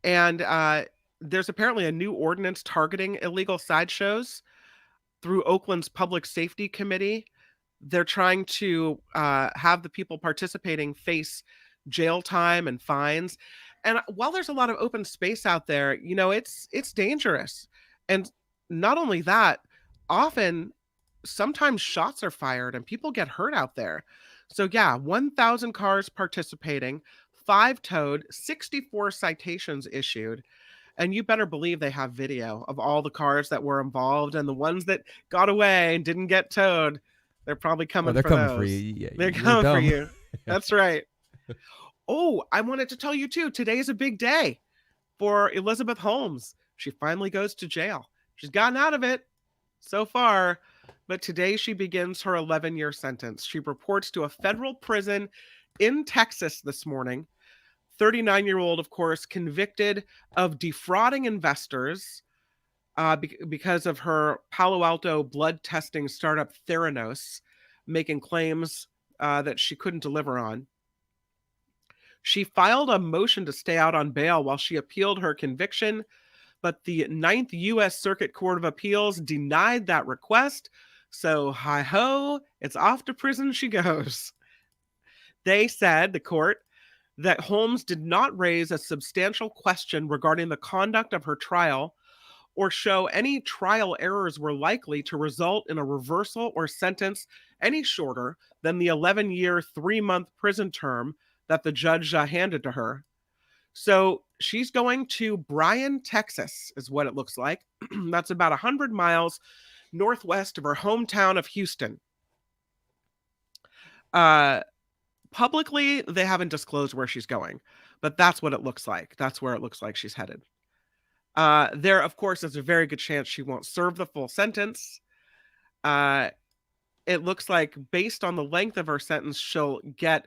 and there's apparently a new ordinance targeting illegal sideshows through Oakland's Public Safety Committee. They're trying to have the people participating face jail time and fines. And while there's a lot of open space out there, it's dangerous. And not only that, sometimes shots are fired and people get hurt out there. So 1,000 cars participating, 5 towed, 64 citations issued. And you better believe they have video of all the cars that were involved, and the ones that got away and didn't get towed. They're probably coming for those. For you. Yeah, they're coming for you. That's right. Oh, I wanted to tell you too, today is a big day. for Elizabeth Holmes. She finally goes to jail. She's gotten out of it so far, but today she begins her 11-year sentence. She reports to a federal prison in Texas this morning. 39-year-old, of course, convicted of defrauding investors because of her Palo Alto blood testing startup Theranos, making claims that she couldn't deliver on. She filed a motion to stay out on bail while she appealed her conviction, but the 9th U.S. Circuit Court of Appeals denied that request. So, hi-ho, it's off to prison she goes. They said, the court, that Holmes did not raise a substantial question regarding the conduct of her trial or show any trial errors were likely to result in a reversal or sentence any shorter than the 11-year, 3-month prison term that the judge handed to her. So she's going to Bryan, Texas, is what it looks like. That's about 100 miles northwest of her hometown of Houston. Publicly, they haven't disclosed where she's going, but that's what it looks like. That's where it looks like she's headed. There, of course, there's a very good chance she won't serve the full sentence. It looks like, based on the length of her sentence, she'll get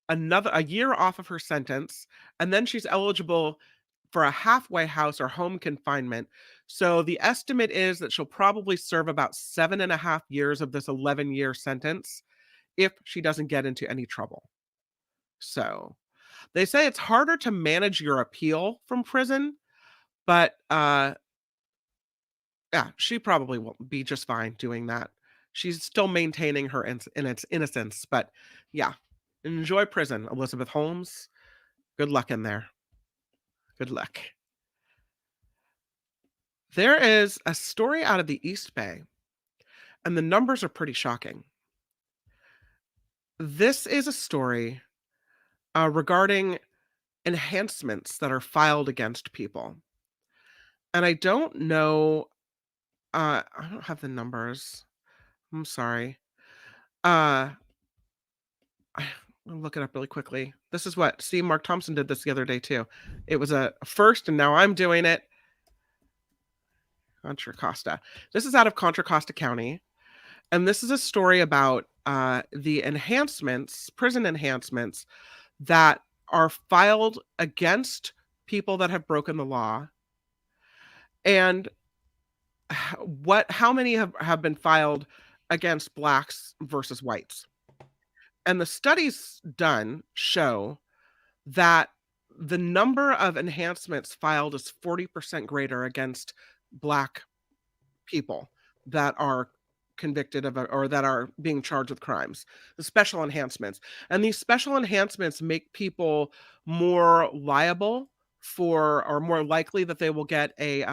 a year off of her sentence, and then she's eligible for a halfway house or home confinement. So the estimate is that she'll probably serve about 7.5 years of this 11-year sentence if she doesn't get into any trouble. So they say it's harder to manage your appeal from prison, but yeah, she probably will be just fine doing that. She's still maintaining her innocence, but yeah, enjoy prison, Elizabeth Holmes. Good luck in there. Good luck. There is a story out of the East Bay, and the numbers are pretty shocking. This is a story regarding enhancements that are filed against people. And I don't know, I don't have the numbers. I'm sorry. I'll look it up really quickly. This is what, see, Mark Thompson did this the other day too. It was a first, and now I'm doing it. Contra Costa. This is out of Contra Costa County. And this is a story about the enhancements, prison enhancements, that are filed against people that have broken the law. And how many have been filed against blacks versus whites. And the studies done show that the number of enhancements filed is 40% greater against black people that are convicted of or that are being charged with crimes, the special enhancements. And these special enhancements make people more liable for, or more likely that they will get a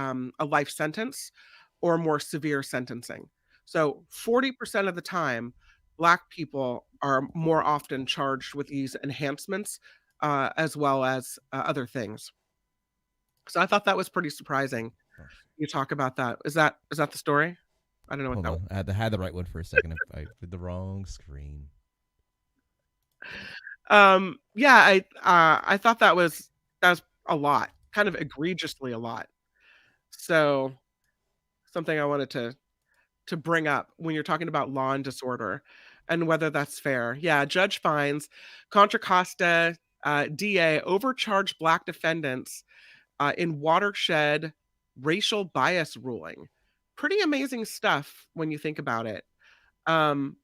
life sentence or more severe sentencing. So 40% of the time, black people are more often charged with these enhancements as well as other things. So I thought that was pretty surprising. You talk about that. Is that the story? I don't know what Hold that on. I had the right one for a second. I did the wrong screen. Yeah, I thought that was a lot, kind of egregiously a lot. So something I wanted to bring up when you're talking about law and disorder and whether that's fair. Yeah, judge finds Contra Costa DA overcharged black defendants in watershed racial bias ruling. Pretty amazing stuff when you think about it. I don't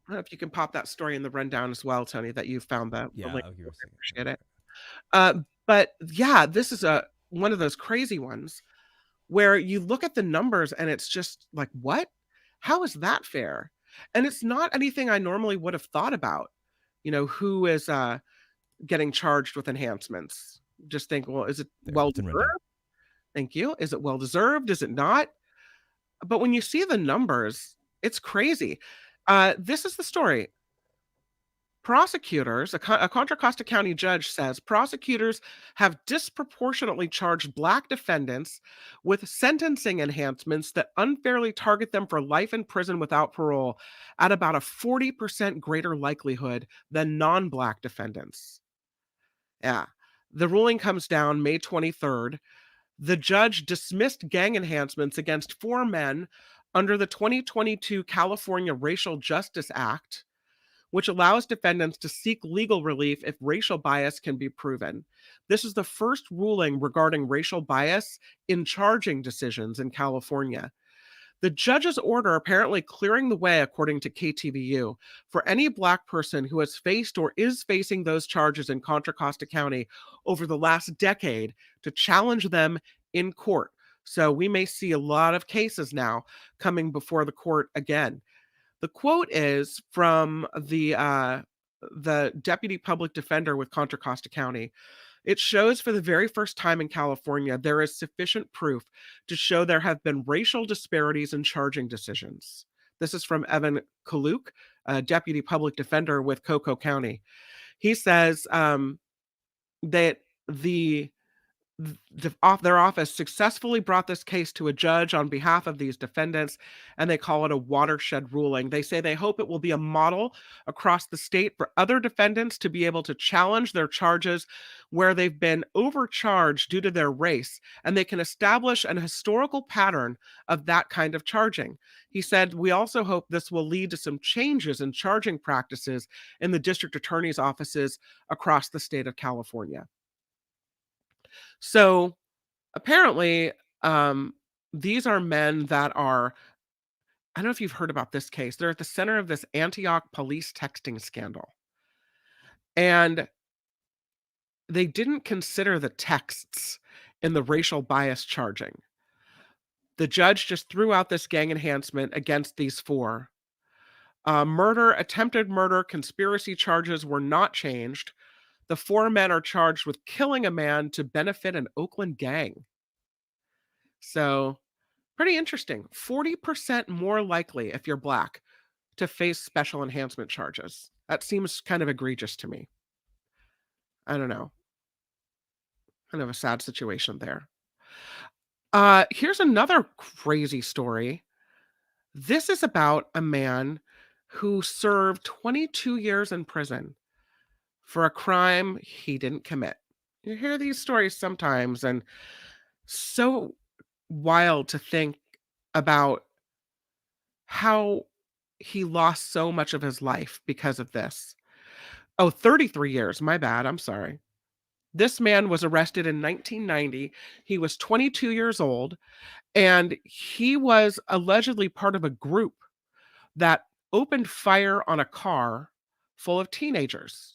know if you can pop that story in the rundown as well, Tony, that you found that. Yeah, link. I'll give you a second. Appreciate it. But yeah, this is one of those crazy ones where you look at the numbers and it's just like, what? How is that fair? And it's not anything I normally would have thought about. Who is getting charged with enhancements? Just think, well, is it well deserved? Thank you. Is it well deserved? Is it not? But when you see the numbers, it's crazy. This is the story. Prosecutors, a Contra Costa County judge says prosecutors have disproportionately charged black defendants with sentencing enhancements that unfairly target them for life in prison without parole at about a 40% greater likelihood than non-black defendants. Yeah, The ruling comes down May 23rd. The judge dismissed gang enhancements against 4 men under the 2022 California Racial Justice Act, which allows defendants to seek legal relief if racial bias can be proven. This is the first ruling regarding racial bias in charging decisions in California. The judge's order apparently clearing the way, according to KTVU, for any Black person who has faced or is facing those charges in Contra Costa County over the last decade to challenge them in court. So we may see a lot of cases now coming before the court again. The quote is from the deputy public defender with Contra Costa County. It shows for the very first time in California, there is sufficient proof to show there have been racial disparities in charging decisions. This is from Evan Kaluk, a deputy public defender with Coco County. He says that their office successfully brought this case to a judge on behalf of these defendants, and they call it a watershed ruling. They say they hope it will be a model across the state for other defendants to be able to challenge their charges where they've been overcharged due to their race, and they can establish an historical pattern of that kind of charging. He said, we also hope this will lead to some changes in charging practices in the district attorney's offices across the state of California. So apparently, these are men that are, I don't know if you've heard about this case. They're at the center of this Antioch police texting scandal. And they didn't consider the texts in the racial bias charging. The judge just threw out this gang enhancement against these 4. Murder, attempted murder, conspiracy charges were not changed. The 4 men are charged with killing a man to benefit an Oakland gang. So, pretty interesting. 40% more likely, if you're Black, to face special enhancement charges. That seems kind of egregious to me. I don't know. Kind of a sad situation there. Here's another crazy story. This is about a man who served 22 years in prison for a crime he didn't commit. You hear these stories sometimes, and so wild to think about how he lost so much of his life because of this. Oh, 33 years. My bad. I'm sorry. This man was arrested in 1990. He was 22 years old, and he was allegedly part of a group that opened fire on a car full of teenagers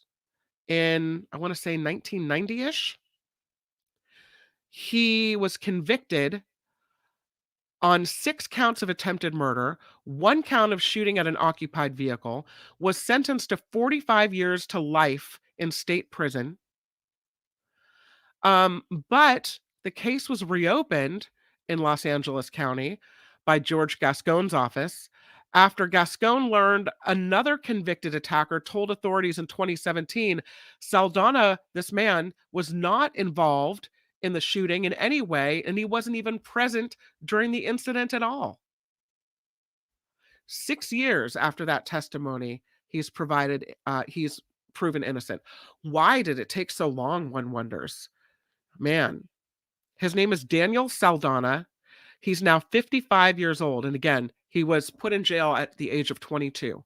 in, I want to say, 1990-ish. He was convicted on 6 counts of attempted murder, 1 count of shooting at an occupied vehicle, was sentenced to 45 years to life in state prison. But the case was reopened in Los Angeles County by George Gascon's office after Gascon learned another convicted attacker told authorities in 2017 Saldana, this man, was not involved in the shooting in any way, and he wasn't even present during the incident at all. 6 years after that testimony, he's proven innocent. Why did it take so long, one wonders? Man, his name is Daniel Saldana. He's now 55 years old. And again, he was put in jail at the age of 22.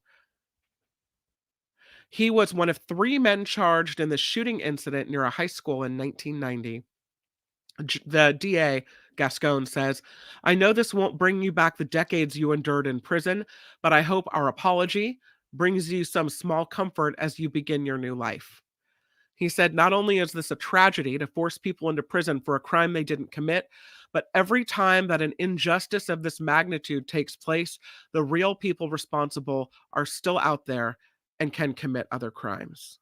He was one of 3 men charged in the shooting incident near a high school in 1990. The DA, Gascon, says, I know this won't bring you back the decades you endured in prison, but I hope our apology brings you some small comfort as you begin your new life. He said, not only is this a tragedy to force people into prison for a crime they didn't commit, but every time that an injustice of this magnitude takes place, the real people responsible are still out there and can commit other crimes.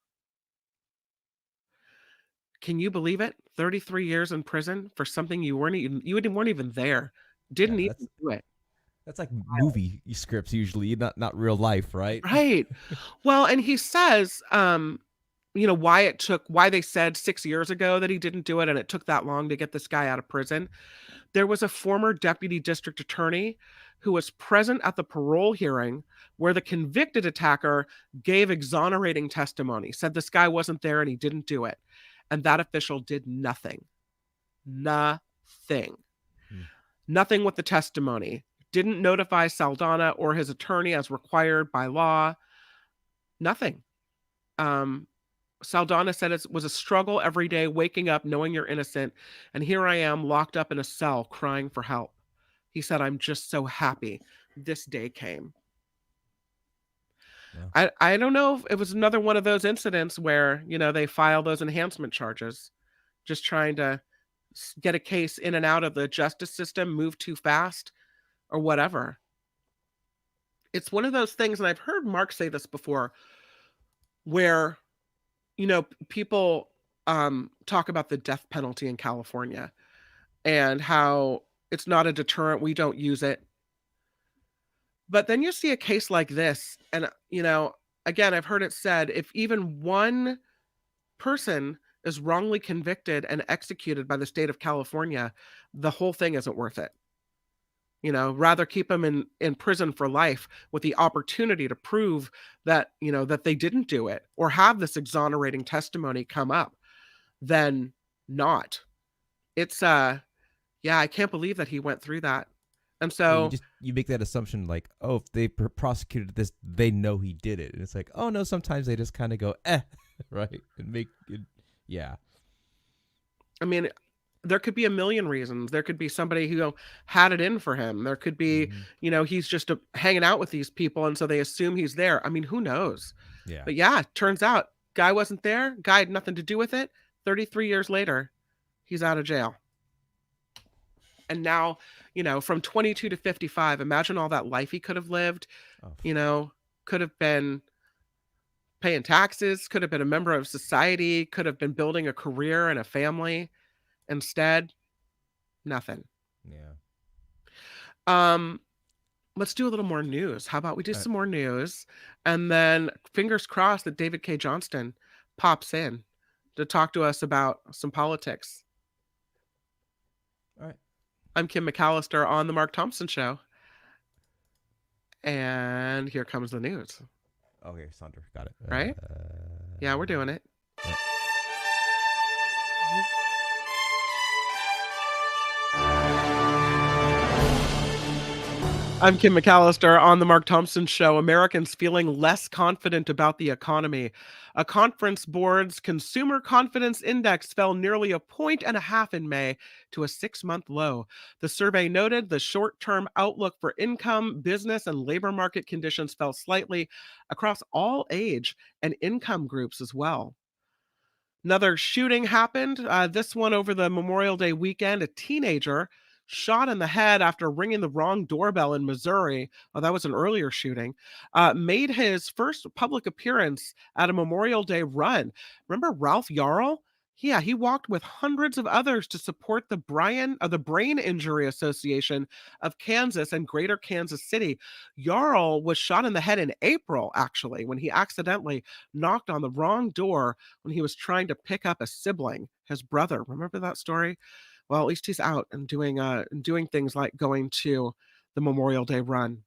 Can you believe it? 33 years in prison for something you weren't even there. Didn't even do it. That's like movie scripts usually, not real life, right? Right. Well, and he says, why they said 6 years ago that he didn't do it and it took that long to get this guy out of prison. There was a former deputy district attorney who was present at the parole hearing where the convicted attacker gave exonerating testimony, said this guy wasn't there and he didn't do it. And that official did nothing. Nothing. Hmm. Nothing with the testimony. Didn't notify Saldana or his attorney as required by law. Nothing. Saldana said it was a struggle every day, waking up knowing you're innocent, and here I am locked up in a cell crying for help. He said, I'm just so happy this day came. Yeah. I don't know if it was another one of those incidents where, they file those enhancement charges, just trying to get a case in and out of the justice system, move too fast, or whatever. It's one of those things, and I've heard Mark say this before, where people talk about the death penalty in California and how it's not a deterrent, we don't use it. But then you see a case like this, and again, I've heard it said, if even one person is wrongly convicted and executed by the state of California, the whole thing isn't worth it. Rather keep them in prison for life with the opportunity to prove that, that they didn't do it or have this exonerating testimony come up than not. It's, I can't believe that he went through that. And so you make that assumption like, oh, if they prosecuted this, they know he did it. And it's like, oh no, sometimes they just kind of go, right? And make it, yeah. I mean, there could be a million reasons. There could be somebody who had it in for him. There could be, he's just hanging out with these people, and so they assume he's there. I mean, who knows? Yeah. But yeah, turns out guy wasn't there. Guy had nothing to do with it. 33 years later, he's out of jail. And now, from 22 to 55, imagine all that life he could have lived. Oh. Could have been paying taxes, could have been a member of society, could have been building a career and a family. Instead, nothing. Yeah. Let's do a little more news. How about we do some more news, and then fingers crossed that David K. Johnston pops in to talk to us about some politics. All right. I'm Kim McAllister on The Mark Thompson Show. And here comes the news. Okay, Sandra, got it. Right? Yeah, we're doing it. Yeah. I'm Kim McAllister on The Mark Thompson Show. Americans feeling less confident about the economy. A Conference Board's Consumer Confidence Index fell nearly 1.5 points in May to a 6-month low. The survey noted the short-term outlook for income, business, and labor market conditions fell slightly across all age and income groups as well. Another shooting happened, this one over the Memorial Day weekend. A teenager shot in the head after ringing the wrong doorbell in Missouri. Oh, that was an earlier shooting. Made his first public appearance at a Memorial Day run. Remember Ralph Yarl? Yeah, he walked with hundreds of others to support the Brain Injury Association of Kansas and Greater Kansas City. Yarl was shot in the head in April, actually, when he accidentally knocked on the wrong door when he was trying to pick up a sibling, his brother. Remember that story? Well, at least he's out and doing things like going to the Memorial Day run.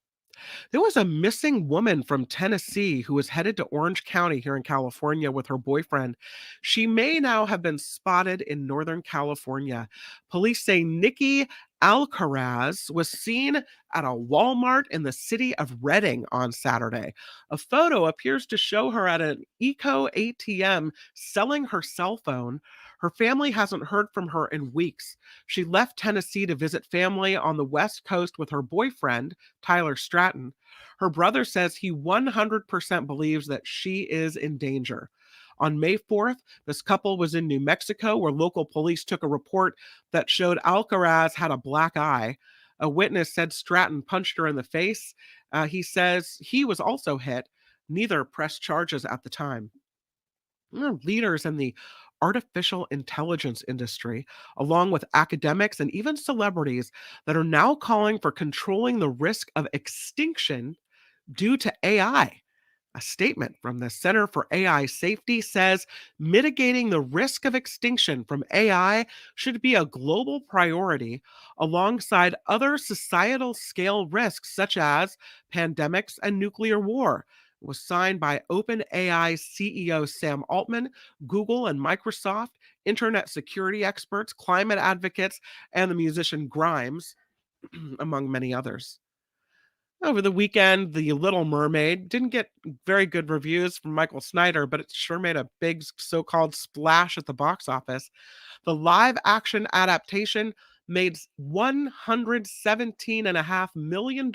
There was a missing woman from Tennessee who was headed to Orange County here in California with her boyfriend. She may now have been spotted in Northern California. Police say Nikki Alcaraz was seen at a Walmart in the city of Redding on Saturday. A photo appears to show her at an Eco ATM selling her cell phone. Her family hasn't heard from her in weeks. She left Tennessee to visit family on the West Coast with her boyfriend, Tyler Stratton. Her brother says he 100% believes that she is in danger. On May 4th, this couple was in New Mexico, where local police took a report that showed Alcaraz had a black eye. A witness said Stratton punched her in the face. He says he was also hit. Neither pressed charges at the time. Leaders in the artificial intelligence industry, along with academics and even celebrities, that are now calling for controlling the risk of extinction due to AI. A statement from the Center for AI Safety says mitigating the risk of extinction from AI should be a global priority alongside other societal scale risks such as pandemics and nuclear war. was signed by OpenAI CEO Sam Altman, Google and Microsoft, internet security experts, climate advocates, and the musician Grimes, among many others. Over the weekend, The Little Mermaid didn't get very good reviews from Michael Snyder, but it sure made a big so-called splash at the box office. The live action adaptation made $117.5 million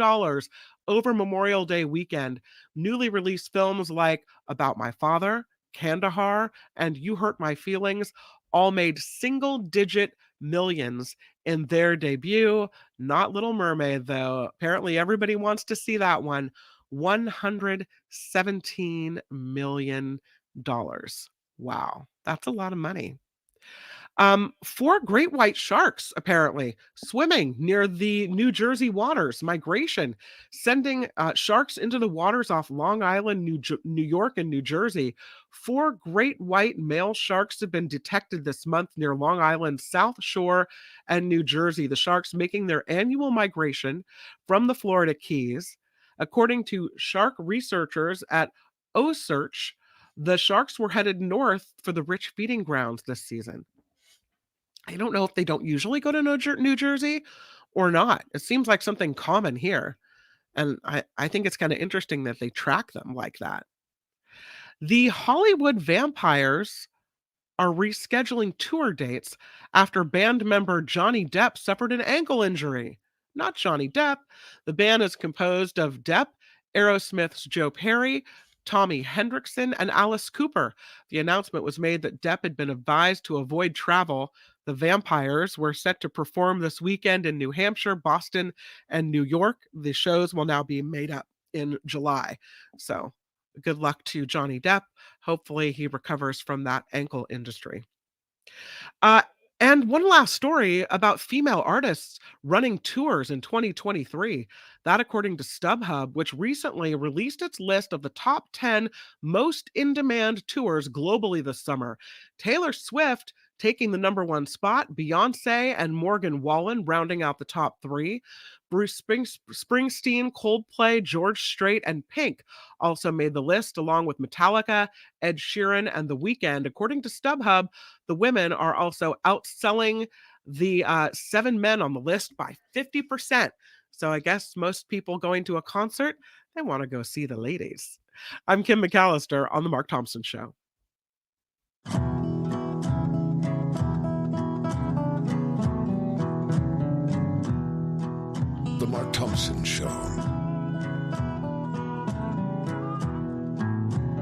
over Memorial Day weekend. Newly released films like About My Father, Kandahar, and You Hurt My Feelings all made single-digit millions in their debut. Not Little Mermaid, though. Apparently, everybody wants to see that one. $117 million. Wow, that's a lot of money. 4 great white sharks apparently swimming near the New Jersey waters. Migration sending sharks into the waters off Long Island, New York, and New Jersey. 4 great white male sharks have been detected this month near Long Island's South Shore and New Jersey. The sharks making their annual migration from the Florida Keys. According to shark researchers at OSearch, the sharks were headed north for the rich feeding grounds this season. I don't know if they don't usually go to New Jersey or not. It seems like something common here. And I think it's kind of interesting that they track them like that. The Hollywood Vampires are rescheduling tour dates after band member Johnny Depp suffered an ankle injury. Not Johnny Depp. The band is composed of Depp, Aerosmith's Joe Perry, Tommy Hendrickson, and Alice Cooper. The announcement was made that Depp had been advised to avoid travel. The Vampires were set to perform this weekend in New Hampshire, Boston, and New York. The shows will now be made up in July. So good luck to Johnny Depp. Hopefully he recovers from that ankle injury. And one last story about female artists running tours in 2023. That according to StubHub, which recently released its list of the top 10 most in-demand tours globally this summer. Taylor Swift taking the #1 spot, Beyonce and Morgan Wallen rounding out the top 3. Bruce Springsteen, Coldplay, George Strait, and Pink also made the list, along with Metallica, Ed Sheeran, and The Weeknd. According to StubHub, the women are also outselling the 7 men on the list by 50%. So I guess most people going to a concert, they want to go see the ladies. I'm Kim McAllister on The Mark Thompson Show. The Mark Thompson Show.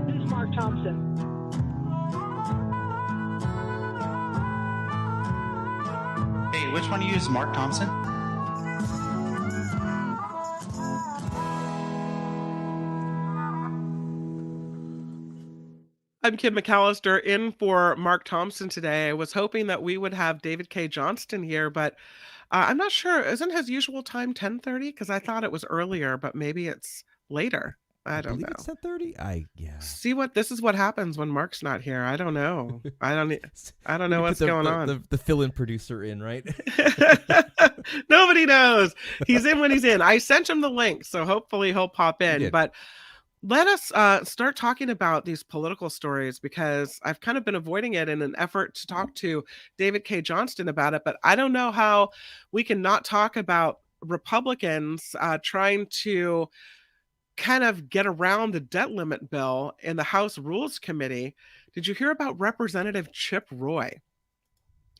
This is Mark Thompson. Hey, which one of you is Mark Thompson? I'm Kim McAllister in for Mark Thompson today. I was hoping that we would have David K. Johnston here, but I'm not sure. Isn't his usual time 10:30? Because I thought it was earlier, but maybe it's later. I don't know. It's 10:30. Yeah. See this is what happens when Mark's not here. I don't know. I don't know what's going on. The fill-in producer in, right? Nobody knows. He's in when he's in. I sent him the link, so hopefully he'll pop in. But let us start talking about these political stories, because I've kind of been avoiding it in an effort to talk to David K. Johnston about it. But I don't know how we can not talk about Republicans trying to kind of get around the debt limit bill in the House Rules Committee. Did you hear about Representative Chip Roy?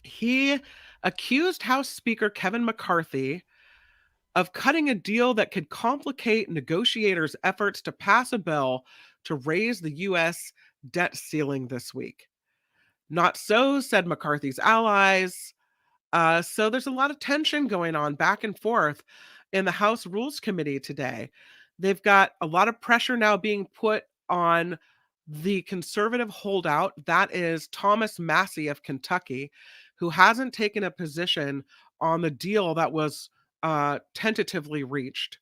He accused House Speaker Kevin McCarthy of cutting a deal that could complicate negotiators' efforts to pass a bill to raise the U.S. debt ceiling this week. Not so, said McCarthy's allies. So there's a lot of tension going on back and forth in the House Rules Committee today. They've got a lot of pressure now being put on the conservative holdout, that is Thomas Massie of Kentucky, who hasn't taken a position on the deal that was tentatively reached.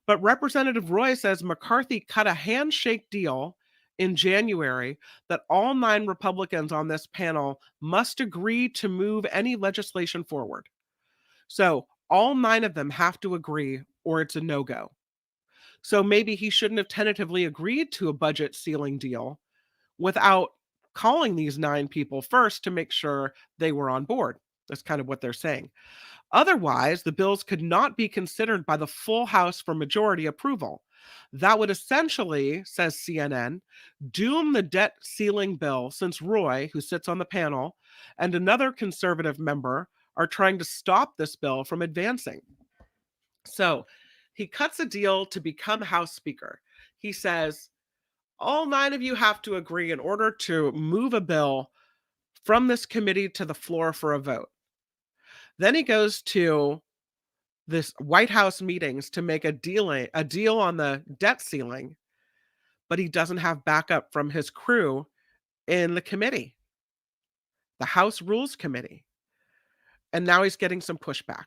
But Representative Roy says McCarthy cut a handshake deal in January that all 9 Republicans on this panel must agree to move any legislation forward. So all 9 of them have to agree, or it's a no-go. So maybe he shouldn't have tentatively agreed to a budget ceiling deal without calling these 9 people first to make sure they were on board. That's kind of what they're saying. Otherwise, the bills could not be considered by the full House for majority approval. That would essentially, says CNN, doom the debt ceiling bill since Roy, who sits on the panel, and another conservative member are trying to stop this bill from advancing. So he cuts a deal to become House Speaker. He says, all 9 of you have to agree in order to move a bill from this committee to the floor for a vote. Then he goes to this White House meetings to make a deal on the debt ceiling, but he doesn't have backup from his crew in the committee, the House Rules Committee. And now he's getting some pushback.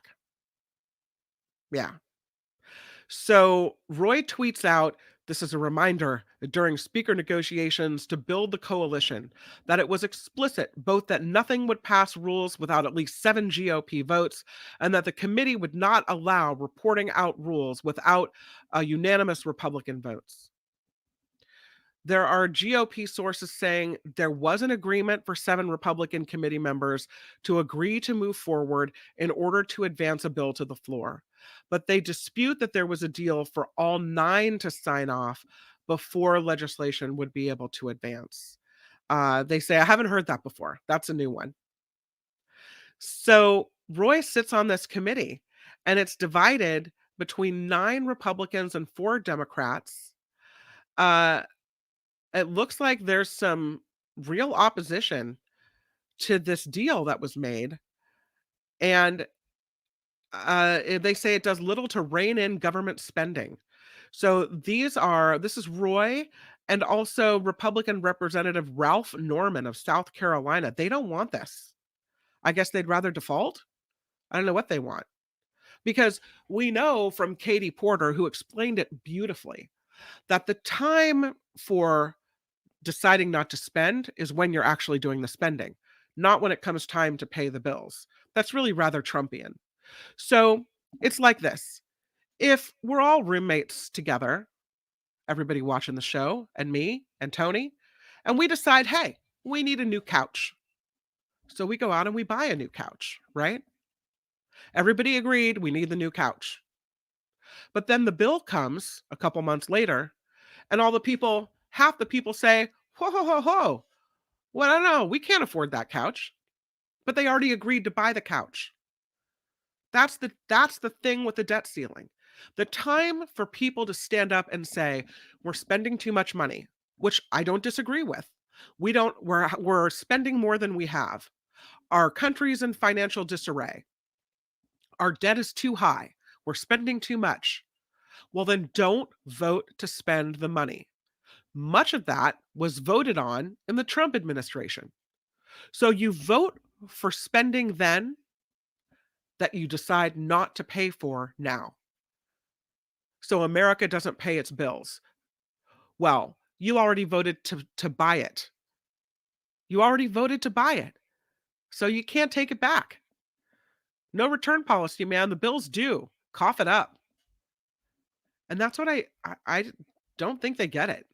Yeah. So Roy tweets out, this is a reminder during speaker negotiations to build the coalition that it was explicit both that nothing would pass rules without at least 7 GOP votes and that the committee would not allow reporting out rules without unanimous Republican votes. There are GOP sources saying there was an agreement for 7 Republican committee members to agree to move forward in order to advance a bill to the floor. But they dispute that there was a deal for all 9 to sign off before legislation would be able to advance. They say, I haven't heard that before. That's a new one. So Roy sits on this committee, and it's divided between 9 Republicans and 4 Democrats. It looks like there's some real opposition to this deal that was made. And they say it does little to rein in government spending. So this is Roy and also Republican Representative Ralph Norman of South Carolina. They don't want this. I guess they'd rather default. I don't know what they want. Because we know from Katie Porter, who explained it beautifully, that the time for deciding not to spend is when you're actually doing the spending, not when it comes time to pay the bills. That's really rather Trumpian. So it's like this. If we're all roommates together, everybody watching the show and me and Tony, and we decide, hey, we need a new couch. So we go out and we buy a new couch, right? Everybody agreed we need the new couch. But then the bill comes a couple months later, and half the people say, ho, ho, ho, ho. Well, I don't know. We can't afford that couch. But they already agreed to buy the couch. That's the thing with the debt ceiling. The time for people to stand up and say, we're spending too much money, which I don't disagree with. We're spending more than we have. Our country's in financial disarray. Our debt is too high. We're spending too much. Well, then don't vote to spend the money. Much of that was voted on in the Trump administration. So you vote for spending then that you decide not to pay for now. So America doesn't pay its bills. Well, you already voted to buy it. You already voted to buy it. So you can't take it back. No return policy, man. The bill's due. Cough it up. And that's what I don't think they get it.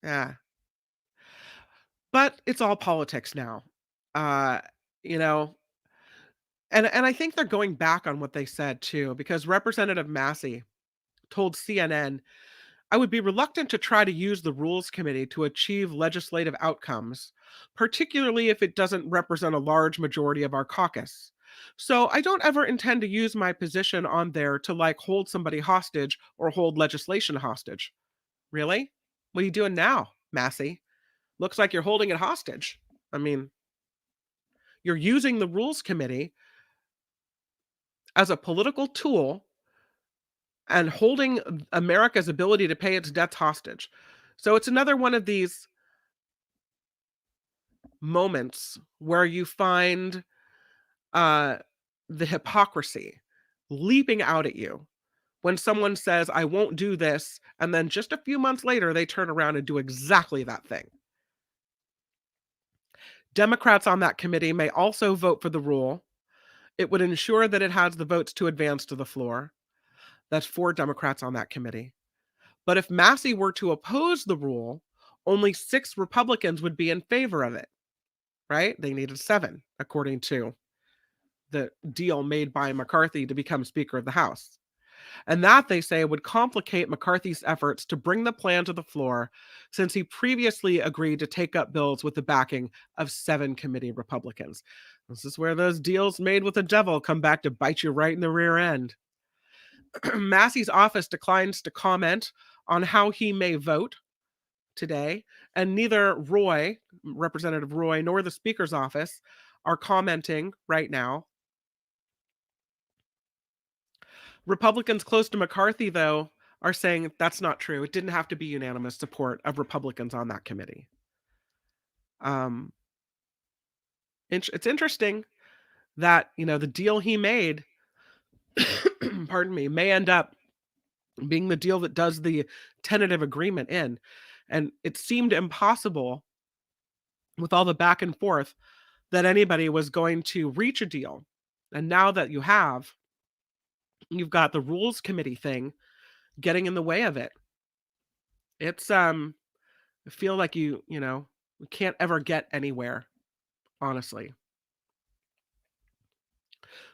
Yeah. But it's all politics now. You know, and I think they're going back on what they said too, because Representative Massey told CNN, I would be reluctant to try to use the Rules Committee to achieve legislative outcomes, particularly if it doesn't represent a large majority of our caucus. So I don't ever intend to use my position on there to hold somebody hostage or hold legislation hostage. Really? What are you doing now, Massey? Looks like you're holding it hostage. I mean, you're using the Rules Committee as a political tool and holding America's ability to pay its debts hostage. So it's another one of these moments where you find the hypocrisy leaping out at you when someone says, I won't do this, and then just a few months later, they turn around and do exactly that thing. Democrats on that committee may also vote for the rule. It would ensure that it has the votes to advance to the floor. That's 4 Democrats on that committee. But if Massey were to oppose the rule, only 6 Republicans would be in favor of it, right? They needed 7, according to the deal made by McCarthy to become Speaker of the House. And that, they say, would complicate McCarthy's efforts to bring the plan to the floor, since he previously agreed to take up bills with the backing of 7 committee Republicans. This is where those deals made with the devil come back to bite you right in the rear end. Massey's office declines to comment on how he may vote today, and neither Roy, Representative Roy, nor the Speaker's office are commenting right now. Republicans close to McCarthy, though, are saying that's not true. It didn't have to be unanimous support of Republicans on that committee. It's interesting that, the deal he made, pardon me, may end up being the deal that does the tentative agreement in. And it seemed impossible, with all the back and forth, that anybody was going to reach a deal. And now that you've got the Rules Committee thing getting in the way of it. It's I feel like we can't ever get anywhere, honestly.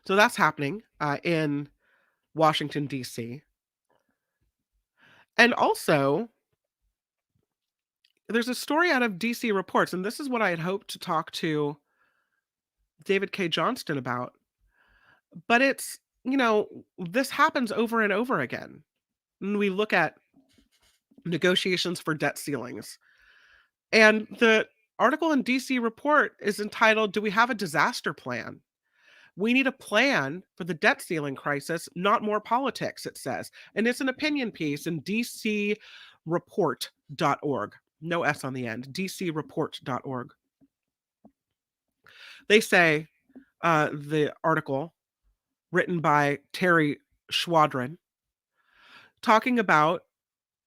So that's happening in Washington, D.C. And also, there's a story out of DC Reports, and this is what I had hoped to talk to David K. Johnston about. But it's, this happens over and over again. When we look at negotiations for debt ceilings. And the article in DC Report is entitled, "Do We Have a Disaster Plan?" We need a plan for the debt ceiling crisis, not more politics, it says. And it's an opinion piece in dcreport.org. No S on the end. dcreport.org. They say, the article, written by Terry Schwadron, talking about,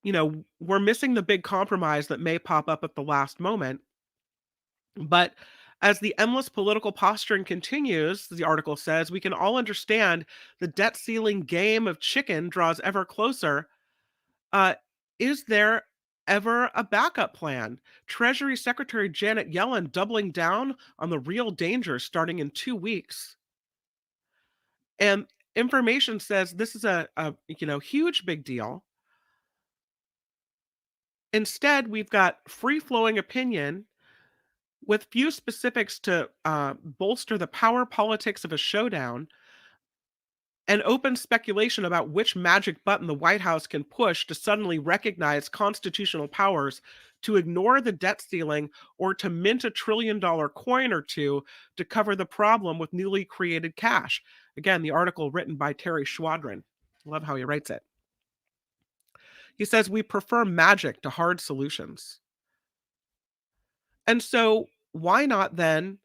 we're missing the big compromise that may pop up at the last moment. But as the endless political posturing continues, the article says, we can all understand the debt ceiling game of chicken draws ever closer. Is there ever a backup plan? Treasury Secretary Janet Yellen doubling down on the real dangers starting in 2 weeks. And information says this is a huge big deal. Instead, we've got free-flowing opinion with few specifics to bolster the power politics of a showdown, and open speculation about which magic button the White House can push to suddenly recognize constitutional powers to ignore the debt ceiling or to mint $1 trillion coin or two to cover the problem with newly created cash. Again, the article written by Terry Schwadron. Love how he writes it. He says, we prefer magic to hard solutions. And so why not then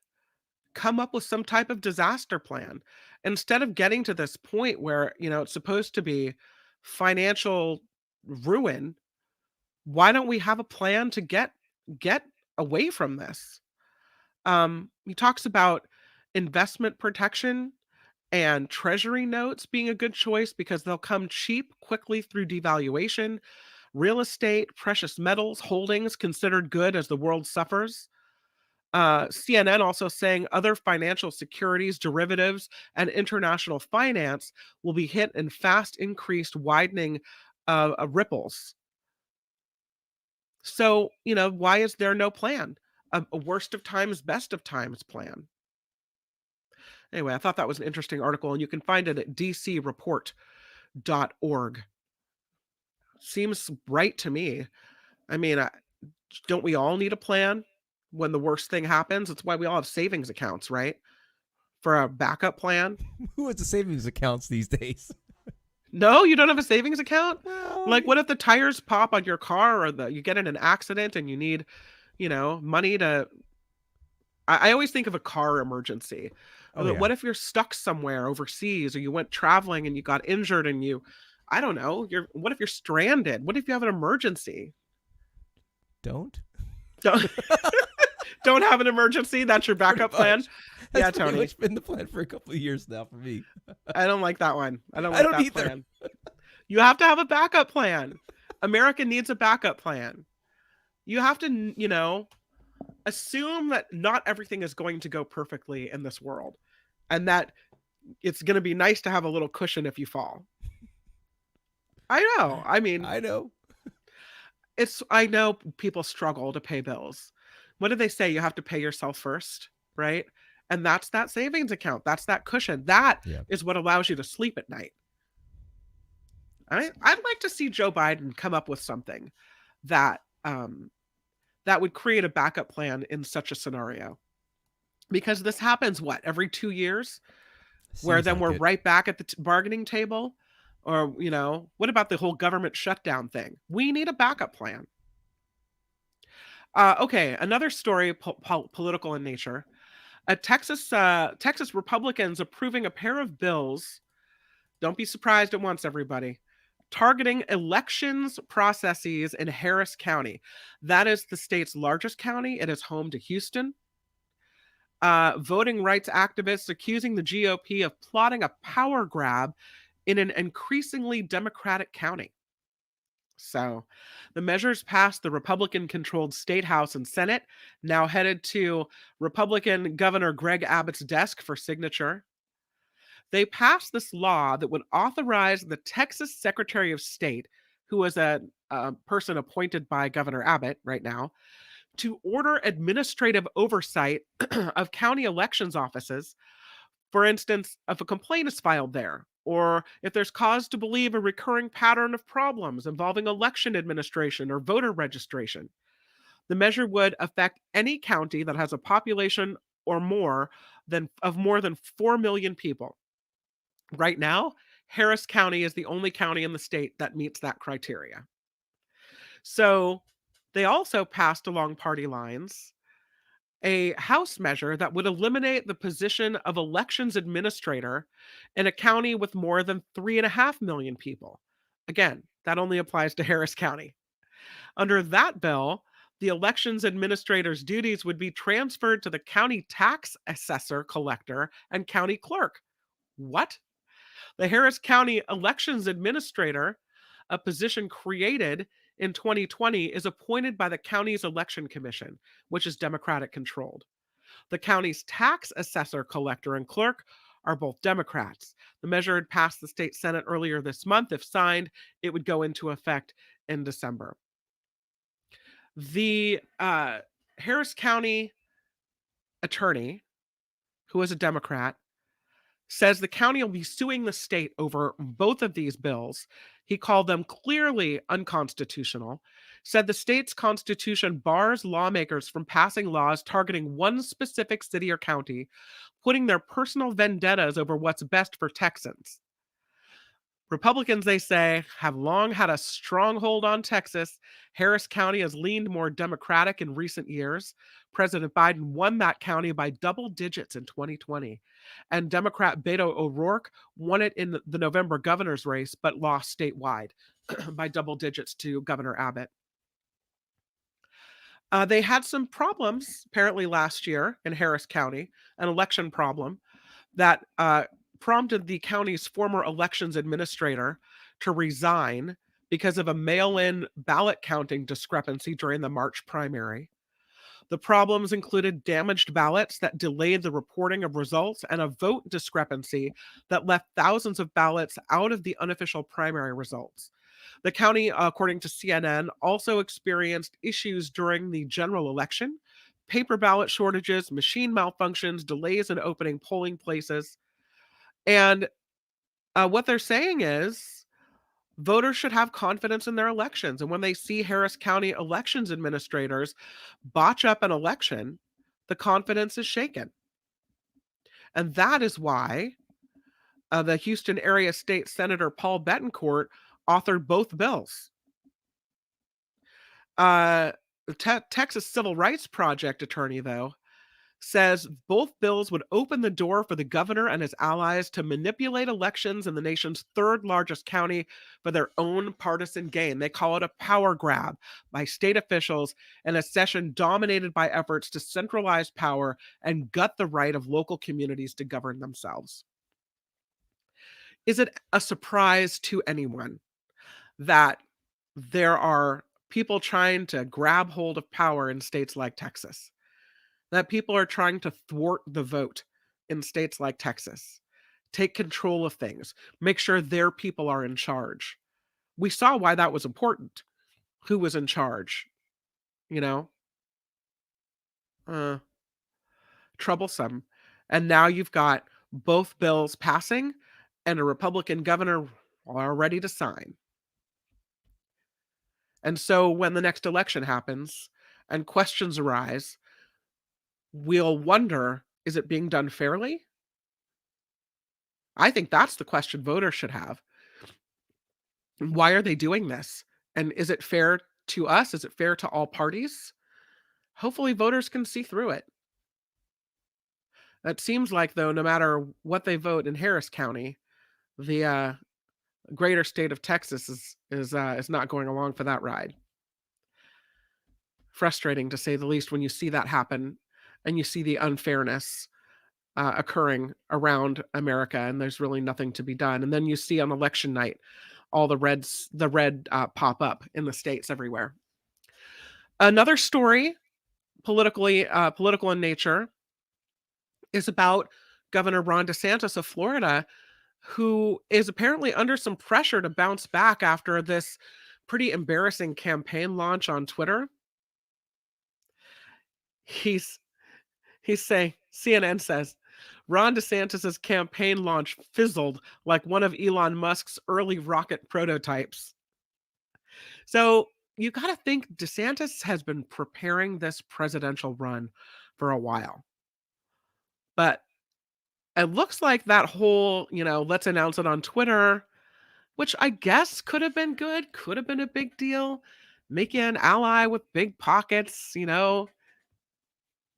come up with some type of disaster plan? Instead of getting to this point where, it's supposed to be financial ruin, why don't we have a plan to get away from this? He talks about investment protection and treasury notes being a good choice because they'll come cheap quickly through devaluation. Real estate, precious metals, holdings considered good as the world suffers. CNN also saying other financial securities, derivatives, and international finance will be hit in fast increased widening ripples. So, why is there no plan? A worst of times, best of times plan. Anyway, I thought that was an interesting article, and you can find it at dcreport.org. Seems right to me. I mean, don't we all need a plan when the worst thing happens? It's why we all have savings accounts, right? For a backup plan. Who has the savings accounts these days? No, you don't have a savings account? Well, Like, what if the tires pop on your car, or you get in an accident and you need, money to... I always think of a car emergency. Oh, yeah. What if you're stuck somewhere overseas, or you went traveling and you got injured and I don't know, what if you're stranded? What if you have an emergency? Don't Have an emergency? That's your backup plan? That's Yeah, pretty Tony. much been the plan for a couple of years now for me. I don't like that one. I don't I like don't that either. plan. You have to have a backup plan. America needs a backup plan. You have to, assume that not everything is going to go perfectly in this world, and that it's going to be nice to have a little cushion if you fall. I know. I mean, I know. I know people struggle to pay bills. What do they say? You have to pay yourself first, right? And that's that savings account. That's that cushion. That is what allows you to sleep at night. I'd like to see Joe Biden come up with something that that would create a backup plan in such a scenario. Because this happens, every 2 years? Where Seems then like we're it. right back at the bargaining table? Or, what about the whole government shutdown thing? We need a backup plan. Okay, another story, political in nature. Texas Republicans approving a pair of bills. Don't be surprised at once, everybody. Targeting elections processes in Harris County. That is the state's largest county. It is home to Houston. Voting rights activists accusing the GOP of plotting a power grab in an increasingly Democratic county. So the measures passed the Republican-controlled State House and Senate, now headed to Republican Governor Greg Abbott's desk for signature. They passed this law that would authorize the Texas Secretary of State, who is a person appointed by Governor Abbott right now, to order administrative oversight of county elections offices. For instance, if a complaint is filed there, or if there's cause to believe a recurring pattern of problems involving election administration or voter registration. The measure would affect any county that has a population or more than 4 million people. Right now, Harris County is the only county in the state that meets that criteria. So they also passed along party lines a House measure that would eliminate the position of elections administrator in a county with more than 3.5 million people. Again, that only applies to Harris County. Under that bill, the elections administrator's duties would be transferred to the county tax assessor collector and county clerk. What? The Harris County Elections Administrator, a position created in 2020, is appointed by the county's election commission, which is Democratic controlled. The county's tax assessor, collector, and clerk are both Democrats. The measure had passed the state Senate earlier this month. If signed, it would go into effect in December. The Harris County attorney, who is a Democrat, says the county will be suing the state over both of these bills. He called them clearly unconstitutional, said the state's constitution bars lawmakers from passing laws targeting one specific city or county, putting their personal vendettas over what's best for Texans. Republicans, they say, have long had a stronghold on Texas. Harris County has leaned more Democratic in recent years. President Biden won that county by double digits in 2020. And Democrat Beto O'Rourke won it in the November governor's race, but lost statewide by double digits to Governor Abbott. They had some problems, apparently, last year in Harris County, an election problem that prompted the county's former elections administrator to resign because of a mail-in ballot counting discrepancy during the March primary. The problems included damaged ballots that delayed the reporting of results and a vote discrepancy that left thousands of ballots out of the unofficial primary results. The county, according to CNN, also experienced issues during the general election, paper ballot shortages, machine malfunctions, delays in opening polling places. And what they're saying is voters should have confidence in their elections. And when they see Harris County elections administrators botch up an election, the confidence is shaken. And that is why the Houston area state senator Paul Bettencourt authored both bills. Texas Civil Rights Project attorney, though, says both bills would open the door for the governor and his allies to manipulate elections in the nation's third largest county for their own partisan gain. They call it a power grab by state officials in a session dominated by efforts to centralize power and gut the right of local communities to govern themselves. Is it a surprise to anyone that there are people trying to grab hold of power in states like Texas, that people are trying to thwart the vote in states like Texas, take control of things, make sure their people are in charge. We saw why that was important. Who was in charge, you know? Uh, Troublesome. And now you've got both bills passing and a Republican governor are ready to sign. And so when the next election happens and questions arise, we'll wonder, is it being done fairly? I think that's the question voters should have. Why are they doing this? And is it fair to us? Is it fair to all parties? Hopefully voters can see through it. It seems like, though, no matter what they vote in Harris County, the greater state of Texas is not going along for that ride. Frustrating, to say the least, when you see that happen and you see the unfairness occurring around America, and there's really nothing to be done. And then you see on election night all the red pop up in the states everywhere. Another story, political in nature, is about Governor Ron DeSantis of Florida, who is apparently under some pressure to bounce back after this pretty embarrassing campaign launch on Twitter. He's saying, CNN says, Ron DeSantis' campaign launch fizzled like one of Elon Musk's early rocket prototypes. So you got to think DeSantis has been preparing this presidential run for a while. But it looks like that whole, let's announce it on Twitter, which I guess could have been good, could have been a big deal. Make you an ally with big pockets,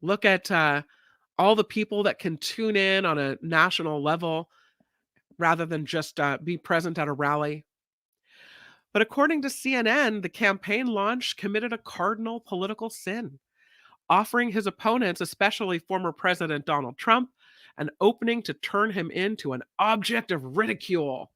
Look at all the people that can tune in on a national level rather than just be present at a rally. But according to CNN, the campaign launch committed a cardinal political sin, offering his opponents, especially former President Donald Trump, an opening to turn him into an object of ridicule.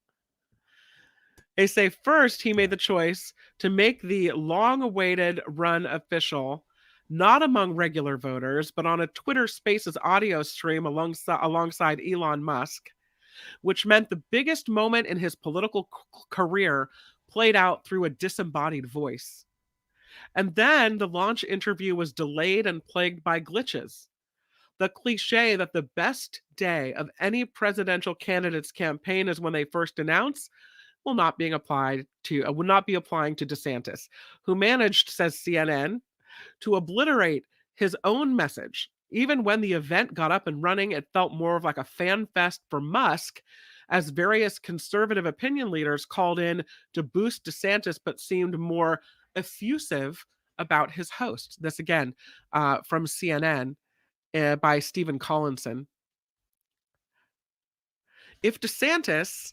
They say first he made the choice to make the long-awaited run official, not among regular voters, but on a Twitter Spaces audio stream alongside Elon Musk, which meant the biggest moment in his political career played out through a disembodied voice. And then the launch interview was delayed and plagued by glitches. The cliche that the best day of any presidential candidate's campaign is when they first announce will not be applying to DeSantis, who managed, says CNN, to obliterate his own message. Even when the event got up and running, it felt more of like a fan fest for Musk, as various conservative opinion leaders called in to boost DeSantis, but seemed more effusive about his host. This again from CNN by Stephen Collinson. If DeSantis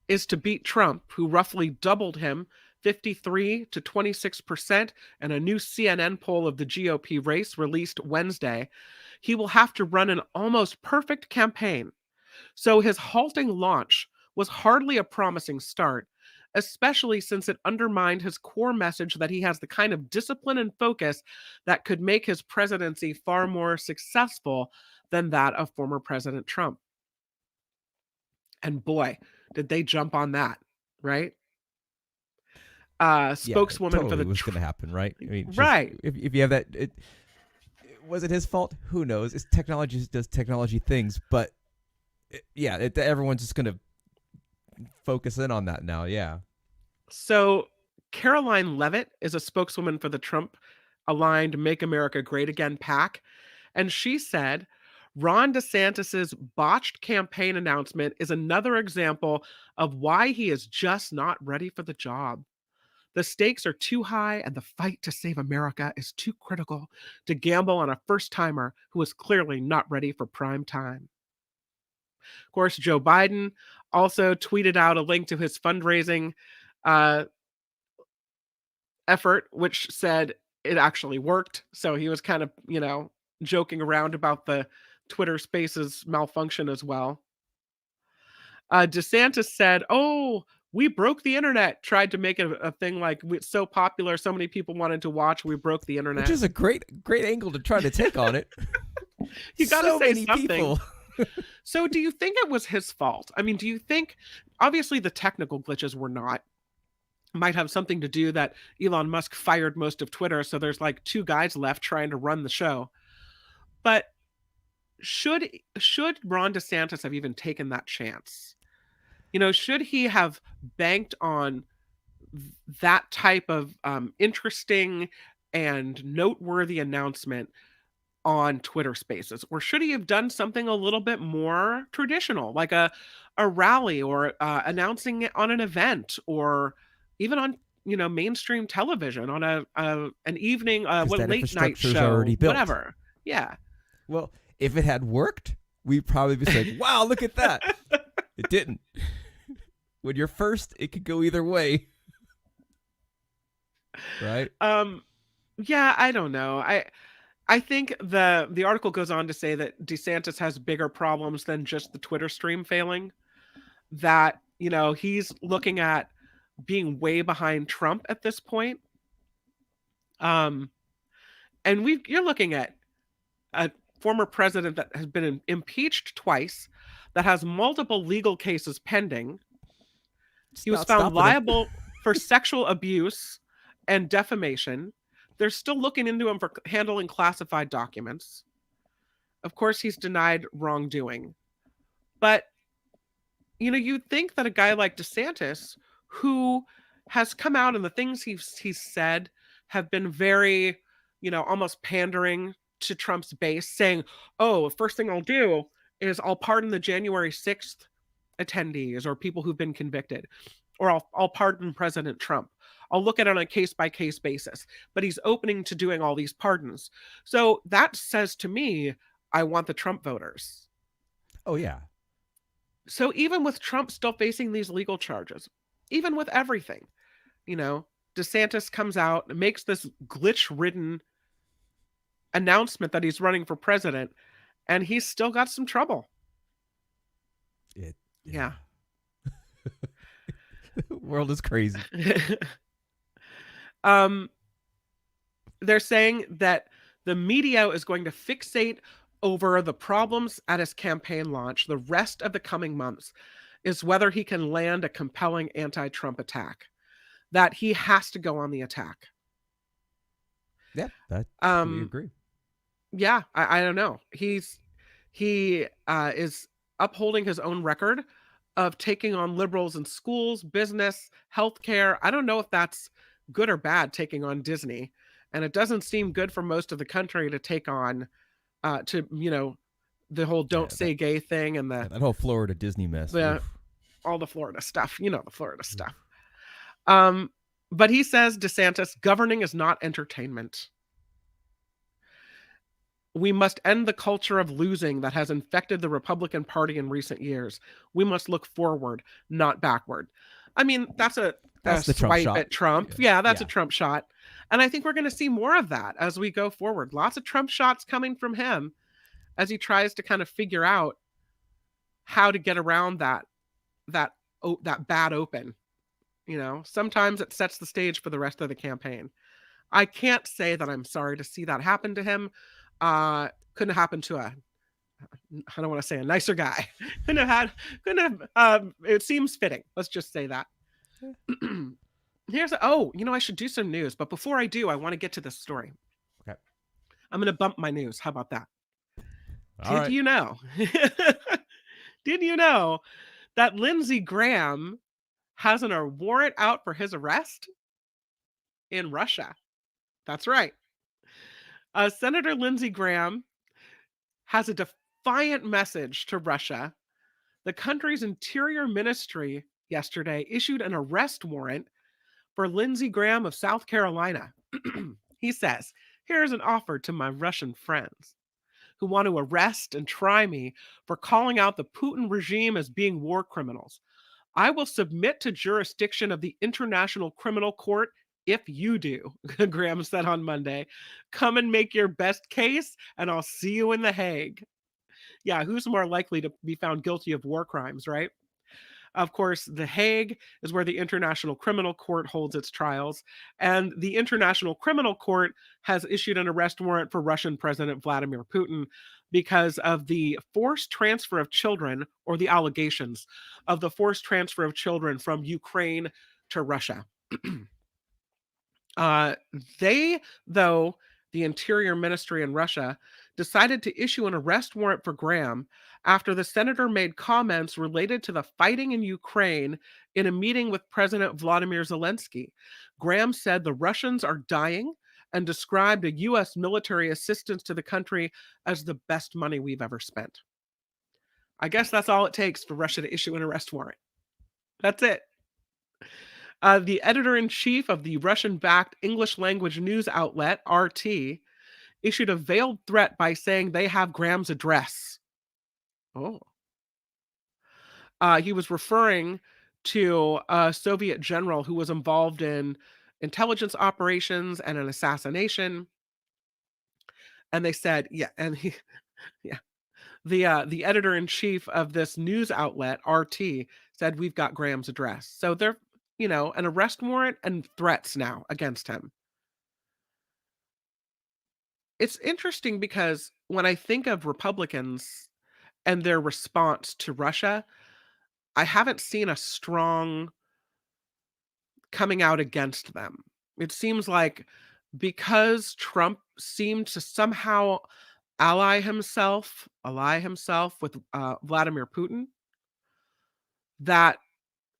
is to beat Trump, who roughly doubled him 53 to 26% in a new CNN poll of the GOP race released Wednesday, he will have to run an almost perfect campaign. So his halting launch was hardly a promising start, especially since it undermined his core message that he has the kind of discipline and focus that could make his presidency far more successful than that of former President Trump. And boy, did they jump on that, right? Spokeswoman totally for the was going to happen, right? I mean, right. If you have that, was it his fault? Who knows? It's technology does technology things, but everyone's just going to focus in on that now. Yeah. So Caroline Levitt is a spokeswoman for the Trump-aligned Make America Great Again PAC, and she said, Ron DeSantis' botched campaign announcement is another example of why he is just not ready for the job. The stakes are too high and the fight to save America is too critical to gamble on a first-timer who is clearly not ready for prime time. Of course, Joe Biden also tweeted out a link to his fundraising effort, which said it actually worked. So he was kind of, joking around about the Twitter Spaces malfunction as well. DeSantis said, We broke the internet. Tried to make it a thing like it's so popular, so many people wanted to watch. We broke the internet. Which is a great angle to try to take on it. You got to so say many something. people. So do you think it was his fault? I mean, do you think, obviously the technical glitches were not, might have something to do that Elon Musk fired most of Twitter, so there's like 2 guys left trying to run the show. But should Ron DeSantis have even taken that chance? You know, should he have banked on that type of interesting and noteworthy announcement on Twitter Spaces, or should he have done something a little bit more traditional, like a rally, or announcing it on an event, or even on mainstream television on an evening that late night infrastructure's show, already built. whatever. Yeah. Well, if it had worked, we'd probably be like, "Wow, look at that!" It didn't. When you're first, it could go either way, right? Yeah, I don't know. I think the article goes on to say that DeSantis has bigger problems than just the Twitter stream failing. That, he's looking at being way behind Trump at this point. And you're looking at a former president that has been impeached twice, that has multiple legal cases pending. He was found liable for sexual abuse and defamation. They're still looking into him for handling classified documents. Of course, he's denied wrongdoing. But, you'd think that a guy like DeSantis, who has come out and the things he's said have been very, almost pandering to Trump's base, saying, oh, the first thing I'll do is I'll pardon the January 6th attendees or people who've been convicted, or I'll pardon President Trump. I'll look at it on a case-by-case basis. But he's opening to doing all these pardons. So that says to me, I want the Trump voters. Oh, yeah. So even with Trump still facing these legal charges, even with everything, DeSantis comes out and makes this glitch-ridden announcement that he's running for president, and he's still got some trouble. Yeah. The world is crazy. They're saying that the media is going to fixate over the problems at his campaign launch. The rest of the coming months is whether he can land a compelling anti-Trump attack, that he has to go on the attack. Yeah, we agree. Yeah, I don't know. He is upholding his own record of taking on liberals in schools, business, healthcare. I don't know if that's good or bad, taking on Disney. And it doesn't seem good for most of the country to take on, the whole don't say gay thing and that whole Florida Disney mess. All the Florida stuff, the Florida stuff. But he says, DeSantis, governing is not entertainment. We must end the culture of losing that has infected the Republican Party in recent years. We must look forward, not backward. I mean, that's a swipe at Trump. Yeah, that's a Trump shot. And I think we're going to see more of that as we go forward. Lots of Trump shots coming from him as he tries to kind of figure out how to get around that bad open. Sometimes it sets the stage for the rest of the campaign. I can't say that I'm sorry to see that happen to him. Couldn't have happened to I don't want to say a nicer guy. It seems fitting. Let's just say that. I should do some news, but before I do, I want to get to this story. Okay. I'm going to bump my news. How about that? Did you know? Did you know that Lindsey Graham has a warrant out for his arrest in Russia? That's right. Senator Lindsey Graham has a defiant message to Russia. The country's interior ministry yesterday issued an arrest warrant for Lindsey Graham of South Carolina. He says, here's an offer to my Russian friends who want to arrest and try me for calling out the Putin regime as being war criminals. I will submit to jurisdiction of the International Criminal Court if you do, Graham said on Monday. Come and make your best case, and I'll see you in The Hague. Yeah, who's more likely to be found guilty of war crimes, right? Of course, The Hague is where the International Criminal Court holds its trials, and the International Criminal Court has issued an arrest warrant for Russian President Vladimir Putin because of the forced transfer of children, or the allegations of the forced transfer of children from Ukraine to Russia. They, though, the Interior Ministry in Russia, decided to issue an arrest warrant for Graham after the senator made comments related to the fighting in Ukraine in a meeting with President Vladimir Zelensky. Graham said the Russians are dying and described a U.S. military assistance to the country as the best money we've ever spent. I guess that's all it takes for Russia to issue an arrest warrant. That's it. The editor-in-chief of the Russian-backed English-language news outlet, RT, issued a veiled threat by saying they have Graham's address. Oh. He was referring to a Soviet general who was involved in intelligence operations and an assassination. And they said, the editor-in-chief of this news outlet, RT, said, we've got Graham's address. So they're, an arrest warrant and threats now against him. It's interesting because when I think of Republicans and their response to Russia, I haven't seen a strong coming out against them. It seems like because Trump seemed to somehow ally himself with Vladimir Putin, that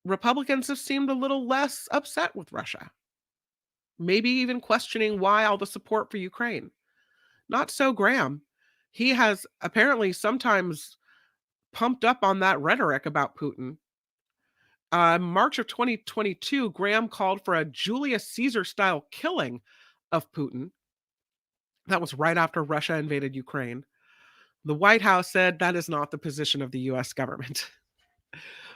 Republicans have seemed a little less upset with Russia. Maybe even questioning why all the support for Ukraine. Not so Graham. He has apparently sometimes pumped up on that rhetoric about Putin. March of 2022, Graham called for a Julius Caesar-style killing of Putin. That was right after Russia invaded Ukraine. The White House said that is not the position of the U.S. government.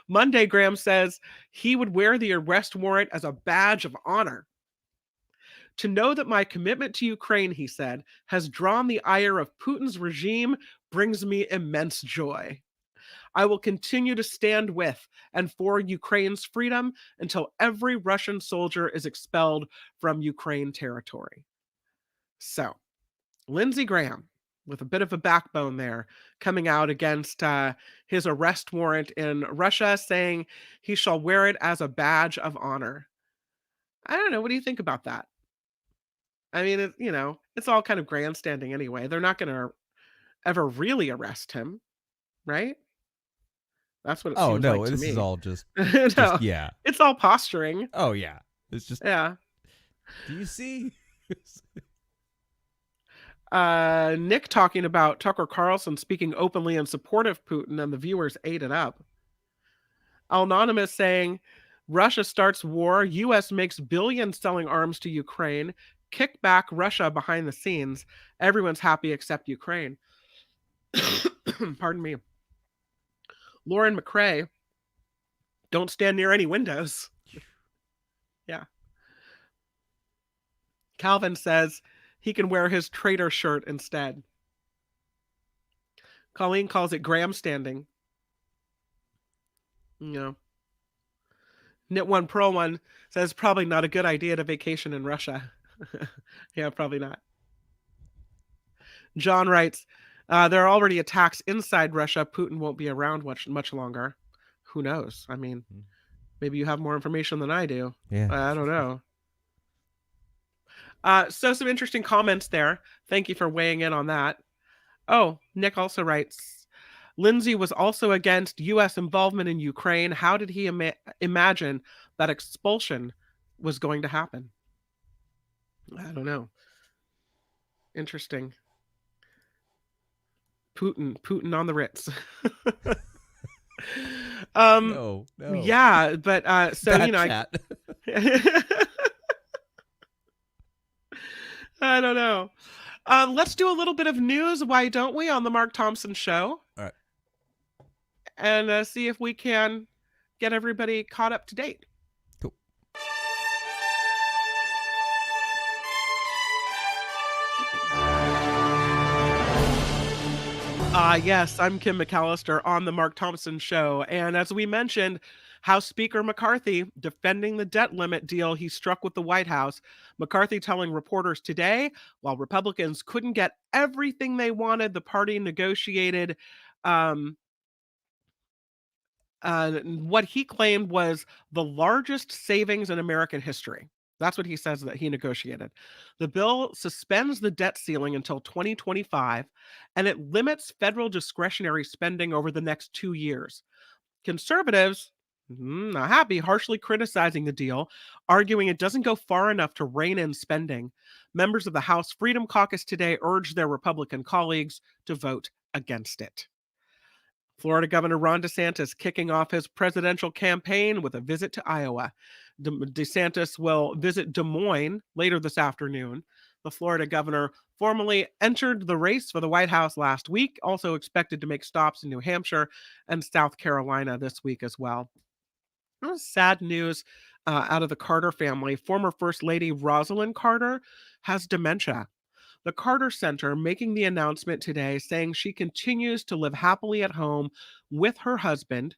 Monday, Graham says he would wear the arrest warrant as a badge of honor. To know that my commitment to Ukraine, he said, has drawn the ire of Putin's regime brings me immense joy. I will continue to stand with and for Ukraine's freedom until every Russian soldier is expelled from Ukraine territory. So, Lindsey Graham, with a bit of a backbone there, coming out against his arrest warrant in Russia, saying he shall wear it as a badge of honor. I don't know. What do you think about that? I mean, it's all kind of grandstanding anyway. They're not going to ever really arrest him, right? That's what it seems like to me. This is all just, No, yeah. It's all posturing. Oh, yeah. It's just, yeah. Do you see? Nick talking about Tucker Carlson speaking openly in support of Putin, and the viewers ate it up. Anonymous saying, Russia starts war, U.S. makes billions selling arms to Ukraine, kick back Russia behind the scenes, everyone's happy except Ukraine. Pardon me. Lauren McCrae, don't stand near any windows. Yeah. Calvin says he can wear his traitor shirt instead. Colleen calls it Graham standing. Knit One Pearl One says probably not a good idea to vacation in Russia. Yeah, probably not. John writes, there are already attacks inside Russia. Putin won't be around much longer. Who knows? I mean, maybe you have more information than I do. Yeah. I don't know. So some interesting comments there. Thank you for weighing in on that. Oh, Nick also writes, Lindsey was also against U.S. involvement in Ukraine. How did he imagine that expulsion was going to happen? I don't know. Interesting. Putin on the Ritz. No. Yeah, but so Bad chat. I don't know. Let's do a little bit of news, why don't we, on the Mark Thompson Show? All right. And see if we can get everybody caught up to date. Cool. Yes, I'm Kim McAllister on the Mark Thompson Show. And as we mentioned, House Speaker McCarthy defending the debt limit deal he struck with the White House. McCarthy telling reporters today, while Republicans couldn't get everything they wanted, the party negotiated um, what he claimed was the largest savings in American history. That's what he says that he negotiated. The bill suspends the debt ceiling until 2025, and it limits federal discretionary spending over the next 2 years. Conservatives, not happy, harshly criticizing the deal, arguing it doesn't go far enough to rein in spending. Members of the House Freedom Caucus today urged their Republican colleagues to vote against it. Florida Governor Ron DeSantis kicking off his presidential campaign with a visit to Iowa. DeSantis will visit Des Moines later this afternoon. The Florida governor formally entered the race for the White House last week, also expected to make stops in New Hampshire and South Carolina this week as well. Sad news out of the Carter family. Former First Lady Rosalind Carter has dementia. The Carter Center making the announcement today saying she continues to live happily at home with her husband,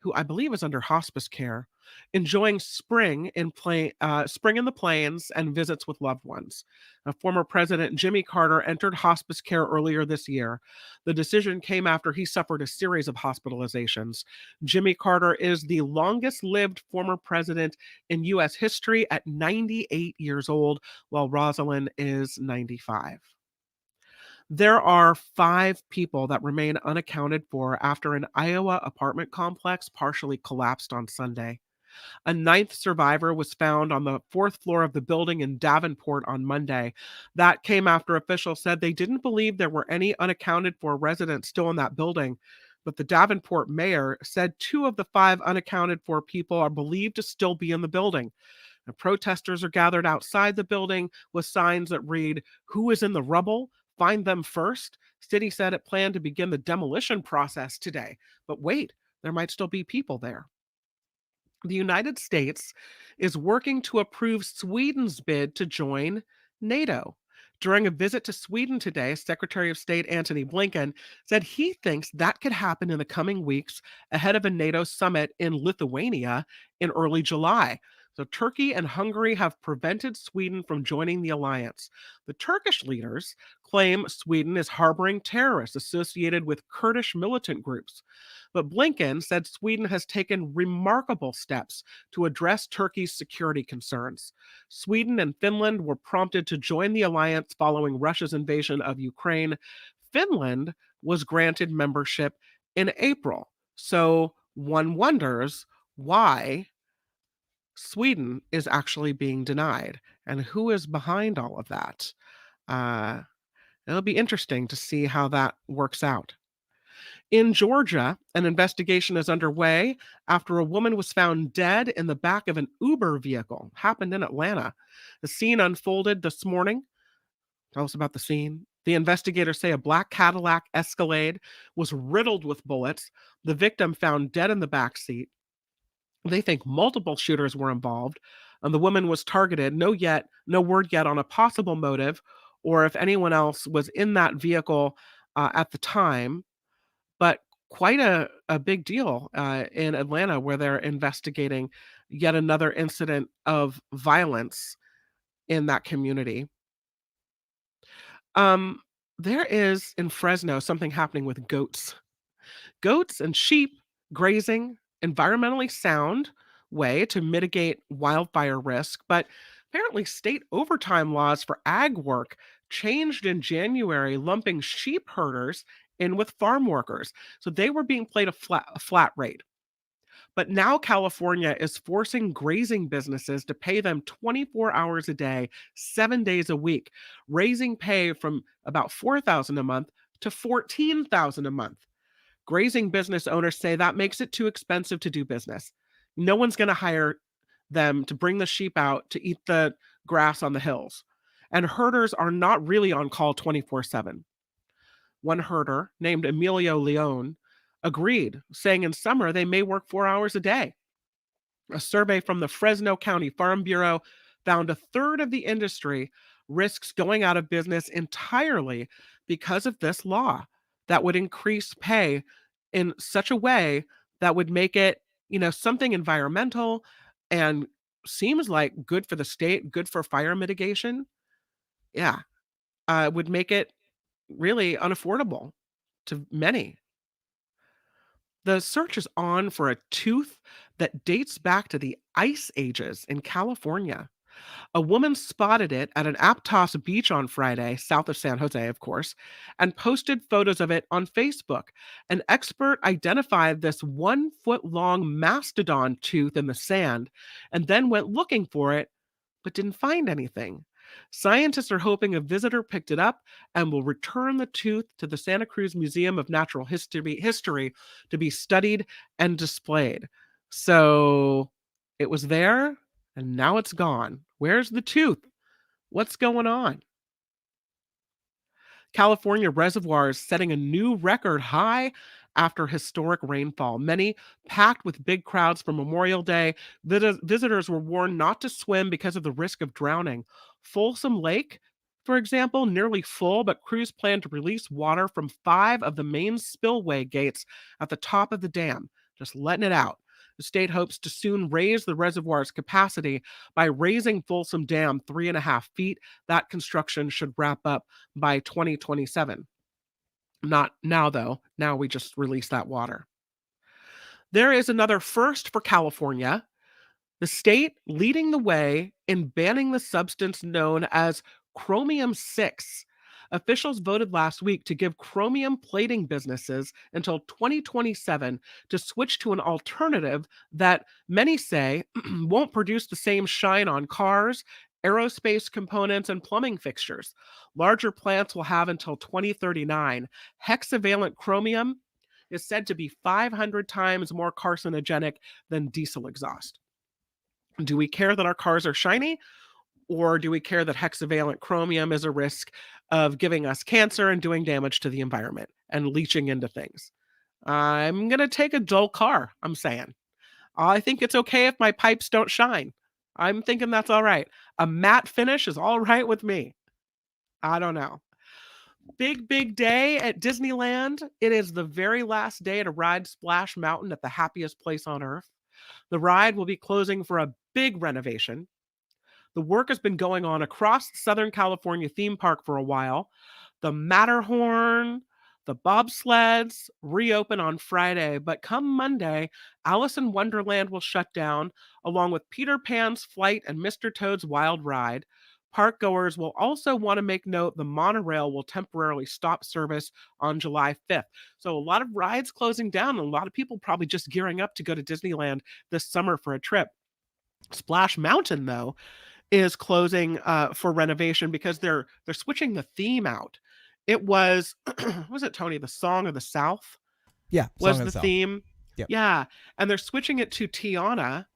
who I believe is under hospice care, enjoying spring in the plains and visits with loved ones. Former President Jimmy Carter entered hospice care earlier this year. The decision came after he suffered a series of hospitalizations. Jimmy Carter is the longest-lived former president in U.S. history at 98 years old, while Rosalind is 95. There are 5 people that remain unaccounted for after an Iowa apartment complex partially collapsed on Sunday. A 9th survivor was found on the 4th floor of the building in Davenport on Monday. That came after officials said they didn't believe there were any unaccounted for residents still in that building. But the Davenport mayor said 2 of the 5 unaccounted for people are believed to still be in the building. The protesters are gathered outside the building with signs that read, "Who is in the rubble? Find them first." City said it planned to begin the demolition process today. But wait, there might still be people there. The United States is working to approve Sweden's bid to join NATO. During a visit to Sweden today, Secretary of State Antony Blinken said he thinks that could happen in the coming weeks ahead of a NATO summit in Lithuania in early July. So Turkey and Hungary have prevented Sweden from joining the alliance. The Turkish leaders claim Sweden is harboring terrorists associated with Kurdish militant groups. But Blinken said Sweden has taken remarkable steps to address Turkey's security concerns. Sweden and Finland were prompted to join the alliance following Russia's invasion of Ukraine. Finland was granted membership in April. So one wonders why Sweden is actually being denied and who is behind all of that. It'll be interesting to see how that works out. In Georgia, an investigation is underway after a woman was found dead in the back of an Uber vehicle. Happened in Atlanta. The scene unfolded this morning. Tell us about the scene. The investigators say a black Cadillac Escalade was riddled with bullets. The victim found dead in the back seat. They think multiple shooters were involved, and the woman was targeted. No word yet on a possible motive or if anyone else was in that vehicle at the time. But quite a big deal in Atlanta where they're investigating yet another incident of violence in that community. There is in Fresno something happening with goats. Goats and sheep grazing, environmentally sound way to mitigate wildfire risk, but apparently state overtime laws for ag work changed in January, lumping sheep herders in with farm workers. So they were being paid a flat rate. But now California is forcing grazing businesses to pay them 24 hours a day, 7 days a week, raising pay from about $4,000 a month to $14,000 a month. Grazing business owners say that makes it too expensive to do business. No one's going to hire them to bring the sheep out to eat the grass on the hills. And herders are not really on call 24/7. One herder named Emilio Leon agreed, saying in summer they may work 4 hours a day. A survey from the Fresno County Farm Bureau found a third of the industry risks going out of business entirely because of this law. that would increase pay in such a way that would make it, something environmental and seems like good for the state, good for fire mitigation. Yeah, would make it really unaffordable to many. The search is on for a tooth that dates back to the ice ages in California. A woman spotted it at an Aptos beach on Friday, south of San Jose, of course, and posted photos of it on Facebook. An expert identified this 1 foot long mastodon tooth in the sand and then went looking for it, but didn't find anything. Scientists are hoping a visitor picked it up and will return the tooth to the Santa Cruz Museum of Natural History to be studied and displayed. So it was there and now it's gone. Where's the tooth? What's going on? California reservoirs setting a new record high after historic rainfall. Many packed with big crowds for Memorial Day. Visitors were warned not to swim because of the risk of drowning. Folsom Lake, for example, nearly full, but crews plan to release water from 5 of the main spillway gates at the top of the dam, just letting it out. The state hopes to soon raise the reservoir's capacity by raising Folsom Dam 3.5 feet. That construction should wrap up by 2027. Not now, though. Now we just release that water. There is another first for California. The state leading the way in banning the substance known as chromium 6. Officials voted last week to give chromium plating businesses until 2027 to switch to an alternative that many say won't produce the same shine on cars, aerospace components, and plumbing fixtures. Larger plants will have until 2039. Hexavalent chromium is said to be 500 times more carcinogenic than diesel exhaust. Do we care that our cars are shiny? Or do we care that hexavalent chromium is a risk of giving us cancer and doing damage to the environment and leaching into things? I'm going to take a dull car, I'm saying. I think it's okay if my pipes don't shine. I'm thinking that's all right. A matte finish is all right with me. I don't know. Big day at Disneyland. It is the very last day to ride Splash Mountain at the happiest place on earth. The ride will be closing for a big renovation. The work has been going on across the Southern California theme park for a while. The Matterhorn, the bobsleds reopen on Friday, but come Monday, Alice in Wonderland will shut down, along with Peter Pan's Flight and Mr. Toad's Wild Ride. Park goers will also want to make note the monorail will temporarily stop service on July 5th. So a lot of rides closing down, and a lot of people probably just gearing up to go to Disneyland this summer for a trip. Splash Mountain, though, is closing for renovation because they're switching the theme out. It was was it Tony, the Song of the South? Yeah, Was Song of the the South. theme. Yep. Yeah, and they're switching it to Tiana.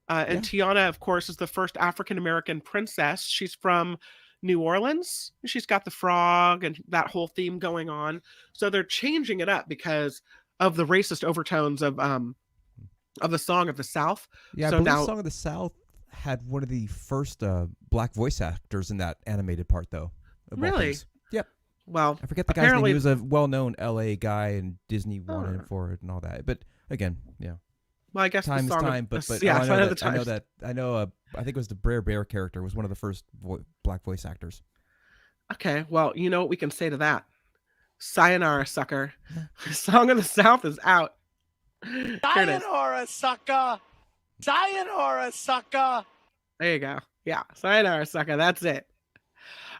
And Tiana, of course, is the first African-American princess. She's from New Orleans. She's got the frog and that whole theme going on. So they're changing it up because of the racist overtones of the Song of the South. Yeah, so I believe now Song of the South had one of the first black voice actors in that animated part, though. of all Really? things. Yep. Well, I forget the guy's name. apparently He was a well-known L.A. guy, and Disney wanted him Oh. for it and all that. But again, yeah, well, I guess time the is song time. of, But yeah, I Sign know of the that, I know Times. that I think it was the Brer Bear character was one of the first black voice actors. Okay, well, you know what we can say to that? Sayonara, sucker. Song of the South is out. Here it is. Sayonara, sucker! Sayonara, sucker! There you go. Yeah, sayonara, sucker. That's it.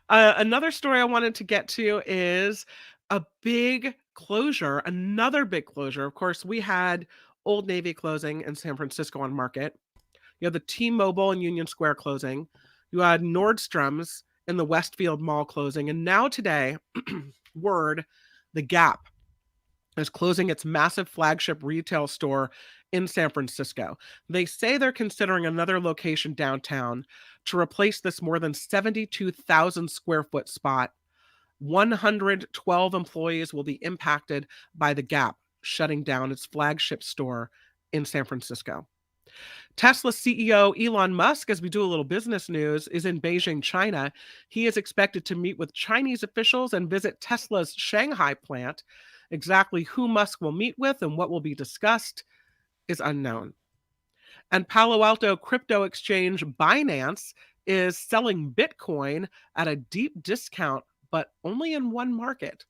Another story I wanted to get to is a big closure, another big closure. Of course, we had Old Navy closing in San Francisco on Market. You had the T-Mobile and Union Square closing. You had Nordstrom's in the Westfield Mall closing. And now today, word, the Gap is closing its massive flagship retail store in San Francisco. They say they're considering another location downtown to replace this more than 72,000 square foot spot. 112 employees will be impacted by the Gap shutting down its flagship store in San Francisco. Tesla CEO Elon Musk, as we do a little business news, is in Beijing, China. He is expected to meet with Chinese officials and visit Tesla's Shanghai plant. Exactly who Musk will meet with and what will be discussed is unknown. And Palo Alto crypto exchange Binance is selling Bitcoin at a deep discount, but only in one market.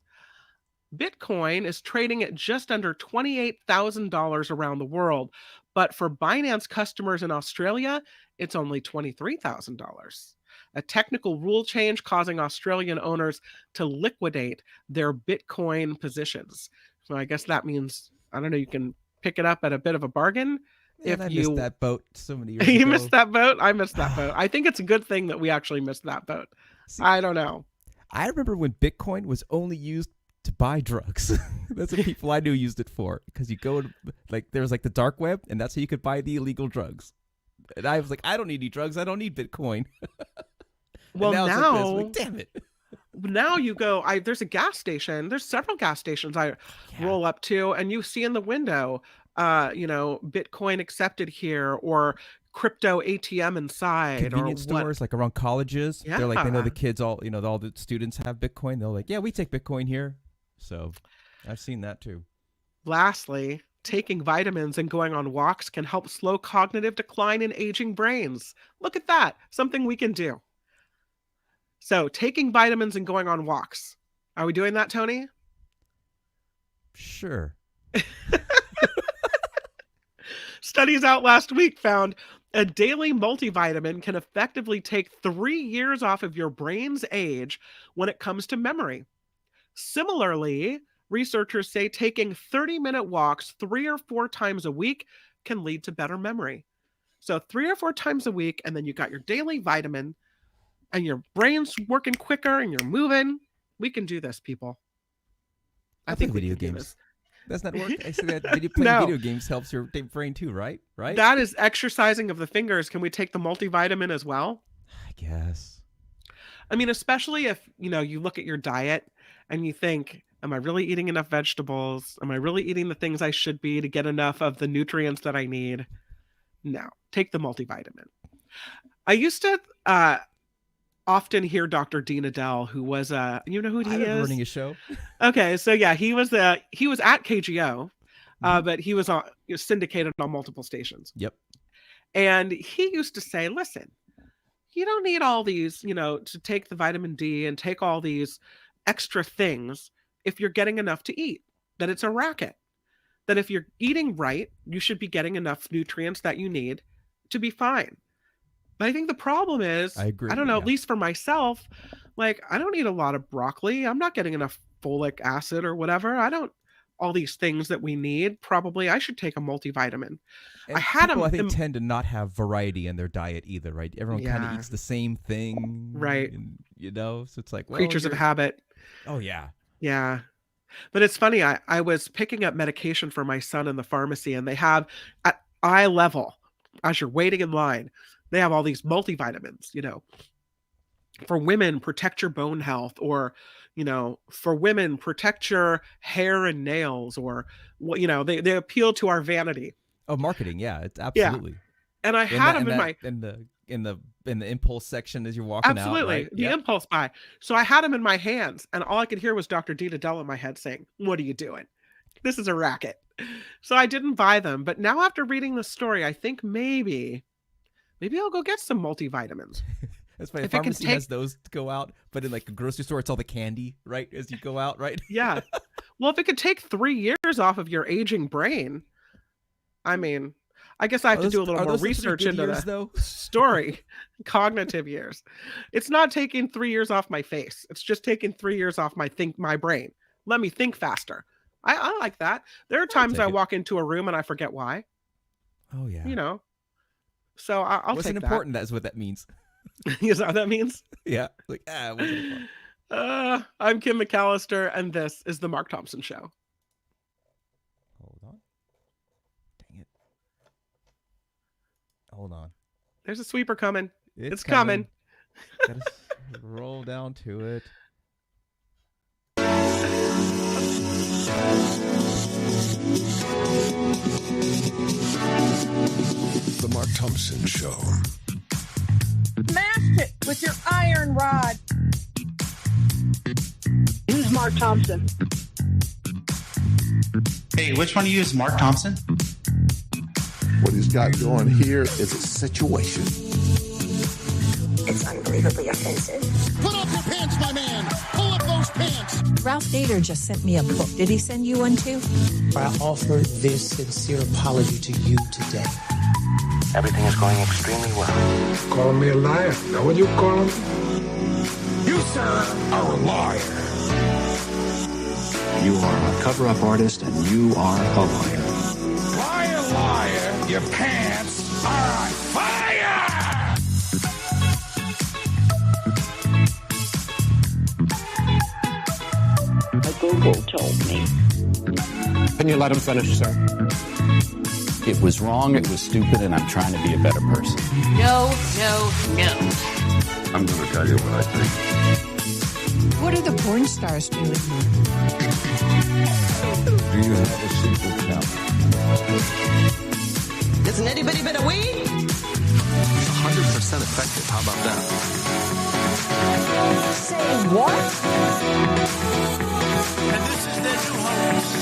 Bitcoin is trading at just under $28,000 around the world, but for Binance customers in Australia, it's only $23,000. A technical rule change causing Australian owners to liquidate their Bitcoin positions. So I guess that means, I don't know, you can pick it up at a bit of a bargain. Man, I missed that boat so many years You ago. missed that boat? I missed that boat. I think it's a good thing that we actually missed that boat. See, I don't know. I remember when Bitcoin was only used to buy drugs. That's what people I knew used it for. Because you go to, like, there was like the dark web, and that's how you could buy the illegal drugs. And I was like, I don't need any drugs. I don't need Bitcoin. Well, now, it's like this. I'm like, damn it. Now you go, there's a gas station. There's several gas stations I roll up to, and you see in the window, Bitcoin accepted here, or crypto ATM inside, Convenience or what. stores like around colleges. They're like, they know Yeah. the kids all the students have Bitcoin. They're like, yeah, we take Bitcoin here. So I've seen that too. Lastly, taking vitamins and going on walks can help slow cognitive decline in aging brains. Look at that. Something we can do. So taking vitamins and going on walks. Are we doing that, Tony? Sure. Studies out last week found a daily multivitamin can effectively take 3 years off of your brain's age when it comes to memory. Similarly, researchers say taking 30-minute walks 3 or 4 times a week can lead to better memory. So 3 or 4 times a week, and then you got your daily vitamin, and your brain's working quicker, and you're moving. We can do this, people. I think play we video can do games. this. Doesn't that work? I see that playing No. video games helps your brain too, right? Right? That is exercising of the fingers. Can we take the multivitamin as well? I guess. I mean, especially if, you look at your diet and you think, am I really eating enough vegetables? Am I really eating the things I should be to get enough of the nutrients that I need? No, take the multivitamin. I used to often hear Dr. Dean Adele, who was you know who he I remember is? running a show. Okay, so yeah, he was at KGO, but he was syndicated on multiple stations. Yep. And he used to say, listen, you don't need all these, to take the vitamin D and take all these extra things if you're getting enough to eat, that it's a racket. That if you're eating right, you should be getting enough nutrients that you need to be fine. But I think the problem is, I agree, I don't know, yeah. at least for myself, like, I don't eat a lot of broccoli. I'm not getting enough folic acid or whatever. All these things that we need. Probably I should take a multivitamin. And I had people, them. I think, tend to not have variety in their diet either, right? Everyone kind of Yeah. eats the same thing. Right. And, so it's like, well, Creatures of habit. Oh, yeah. Yeah. But it's funny, I was picking up medication for my son in the pharmacy, and they have at eye level, as you're waiting in line, they have all these multivitamins, for women, protect your bone health, or, for women, protect your hair and nails, or, they appeal to our vanity. Oh, marketing. Yeah, it's absolutely. And I had them in my... in the impulse section as you're walking Absolutely. out. Right? The Yep. impulse buy. So I had them in my hands, and all I could hear was Dr. Dean Adele in my head saying, "What are you doing? This is a racket." So I didn't buy them. But now after reading the story, I think maybe I'll go get some multivitamins. That's funny. If it can Pharmacy has those to go out, but in like a grocery store, it's all the candy, right? As you go out, right? Yeah. Well, if it could take 3 years off of your aging brain, I mean, I guess I have to do a little more research into years, the though? story. Cognitive years. It's not taking 3 years off my face. It's just taking 3 years off my brain. Let me think faster. I like that. There are times I take it. walk into a room and I forget why. Oh yeah. So I'll wasn't take important. That's what that means. that. Is that what that means? Yeah. Like it wasn't important. I'm Kim McAllister, and this is the Mark Thompson Show. Hold on. Dang it. Hold on. There's a sweeper coming. It's coming. coming. Gotta roll down to it. Thompson Show. Smash it with your iron rod. Who's Mark Thompson? Hey, which one of you is Mark Thompson? What he's got going here is a situation. It's unbelievably offensive. Put up your pants, my man. Pull up those pants. Ralph Nader just sent me a book. Did he send you one too? I offer this sincere apology to you today. Everything is going extremely well. Call me a liar. Now what you call him? You, sir, are a liar. You are a cover-up artist, and you are a liar. Liar, liar, your pants are on fire! A Google told me. Can you let him finish, sir? It was wrong, it was stupid, and I'm trying to be a better person. No, no, no. I'm going to tell you what I think. What are the porn stars doing? Do you have a secret now? Doesn't anybody but a weed? 100% effective. How about that? Say what? And this is their new host.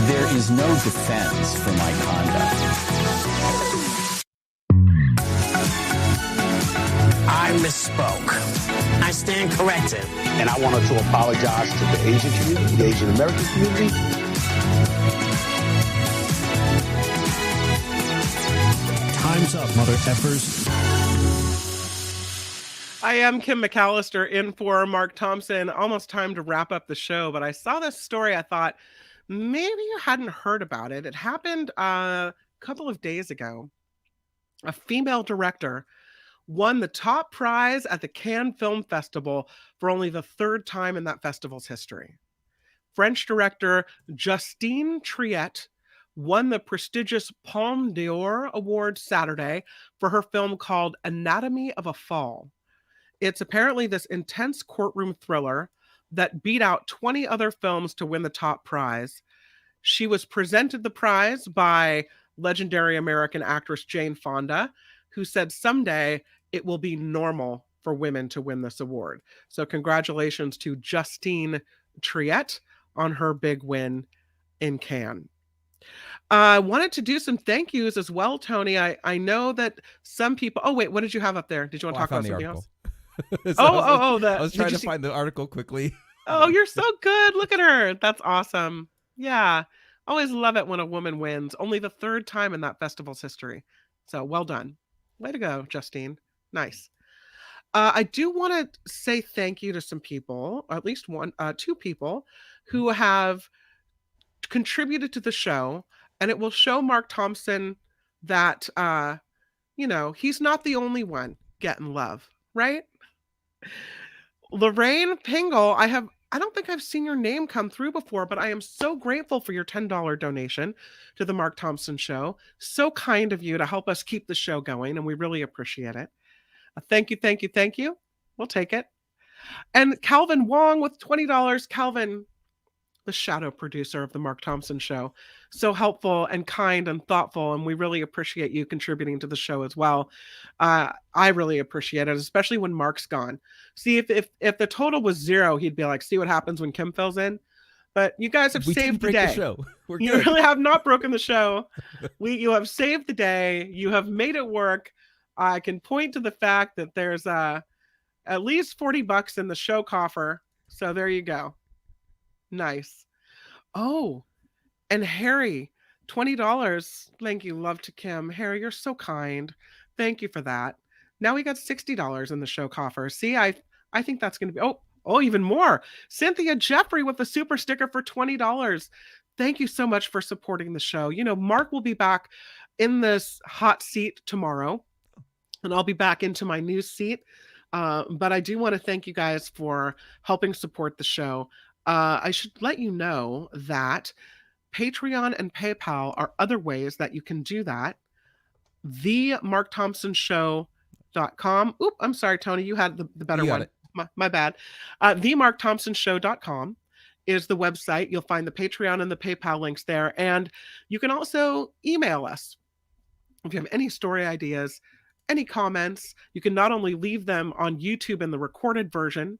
There is no defense for my conduct. I misspoke. I stand corrected. And I wanted to apologize to the Asian community, the Asian American community. Time's up, mother effers. I am Kim McAllister in for Mark Thompson. Almost time to wrap up the show, but I saw this story. I thought maybe you hadn't heard about it. It happened a couple of days ago. A female director won the top prize at the Cannes Film Festival for only the third time in that festival's history. French director Justine Triet won the prestigious Palme d'Or Award Saturday for her film called Anatomy of a Fall. It's apparently this intense courtroom thriller that beat out 20 other films to win the top prize. She was presented the prize by legendary American actress Jane Fonda, who said someday it will be normal for women to win this award. So congratulations to Justine Triet on her big win in Cannes. I wanted to do some thank yous as well, Tony. I know that some people... Oh, wait, what did you have up there? Did you want to talk about something else? I was trying to find the article quickly. Oh, you're so good. Look at her. That's awesome. Yeah. Always love it when a woman wins. Only the third time in that festival's history. So well done. Way to go, Justine. Nice. I do want to say thank you to some people, or at least two people who have contributed to the show, and it will show Mark Thompson that, he's not the only one getting love, right? Lorraine Pingle, I don't think I've seen your name come through before, but I am so grateful for your $10 donation to the Mark Thompson Show. So kind of you to help us keep the show going, and we really appreciate it. Thank you, thank you, thank you. We'll take it. And Calvin Wong with $20. Calvin, the shadow producer of the Mark Thompson Show. So helpful and kind and thoughtful, and we really appreciate you contributing to the show as well. I really appreciate it, especially when Mark's gone. See, if the total was 0, he'd be like, see what happens when Kim fills in. But you guys have saved the day. The show. You really have not broken the show. You have saved the day. You have made it work. I can point to the fact that there's at least $40 in the show coffer. So there you go. Nice. Oh, and Harry, $20. Thank you. Love to Kim. Harry, you're so kind. Thank you for that. Now we got $60 in the show coffer. See, I think that's going to be, oh, even more. Cynthia Jeffrey with the super sticker for $20. Thank you so much for supporting the show. Mark will be back in this hot seat tomorrow, and I'll be back into my new seat. But I do want to thank you guys for helping support the show. I should let you know that Patreon and PayPal are other ways that you can do that. TheMarkThompsonShow.com. Oop, I'm sorry, Tony. You had the better one. My bad. TheMarkThompsonShow.com. is the website. You'll find the Patreon and the PayPal links there. And you can also email us. If you have any story ideas, any comments, you can not only leave them on YouTube in the recorded version,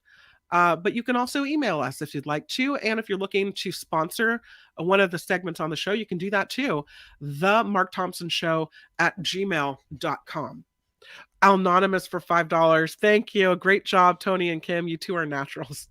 but you can also email us if you'd like to. And if you're looking to sponsor one of the segments on the show, you can do that too. themarkthompsonshow@gmail.com. Anonymous for $5. Thank you. Great job, Tony and Kim. You two are naturals.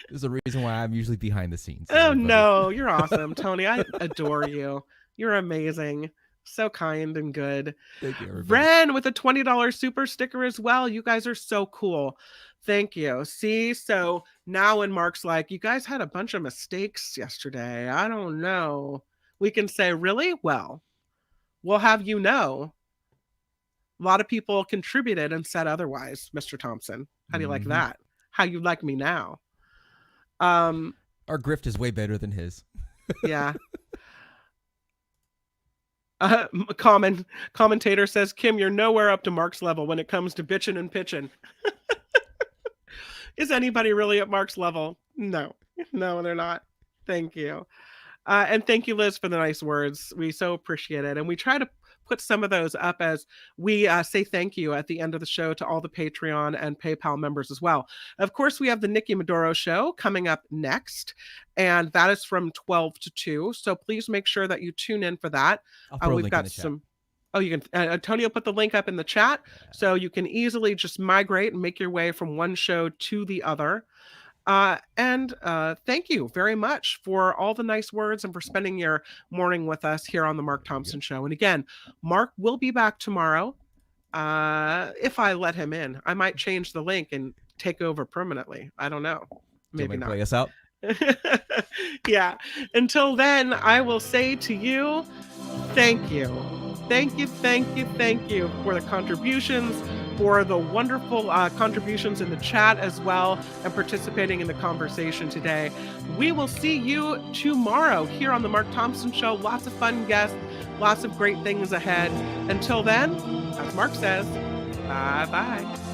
There's a reason why I'm usually behind the scenes. Oh, no. You're awesome, Tony. I adore you. You're amazing. So kind and good. Thank you, everybody. Ren with a $20 super sticker as well. You guys are so cool. Thank you. See, so now when Mark's like, you guys had a bunch of mistakes yesterday. I don't know. We can say, really? Well, we'll have you know. A lot of people contributed and said otherwise, Mr. Thompson. How do you like that? How you like me now? Our grift is way better than his. Yeah. Commentator says, Kim, you're nowhere up to Mark's level when it comes to bitching and pitching. Is anybody really at Mark's level? No, they're not. Thank you. And thank you, Liz, for the nice words. We so appreciate it. And we try to put some of those up as we say thank you at the end of the show to all the Patreon and PayPal members as well. Of course, we have the Nikki Maduro show coming up next, and that is from 12 to 2. So please make sure that you tune in for that. We've got some. Oh, you can. Tony will put the link up in the chat, so you can easily just migrate and make your way from one show to the other. And thank you very much for all the nice words and for spending your morning with us here on the Mark Thompson Show. And again, Mark will be back tomorrow. If I let him in, I might change the link and take over permanently. I don't know. Maybe not. Play us out. Yeah. Until then, I will say to you, thank you. Thank you for the contributions, for the wonderful contributions in the chat as well, and participating in the conversation today. We will see you tomorrow here on the Mark Thompson Show. Lots of fun guests, lots of great things ahead. Until then, as Mark says, bye-bye.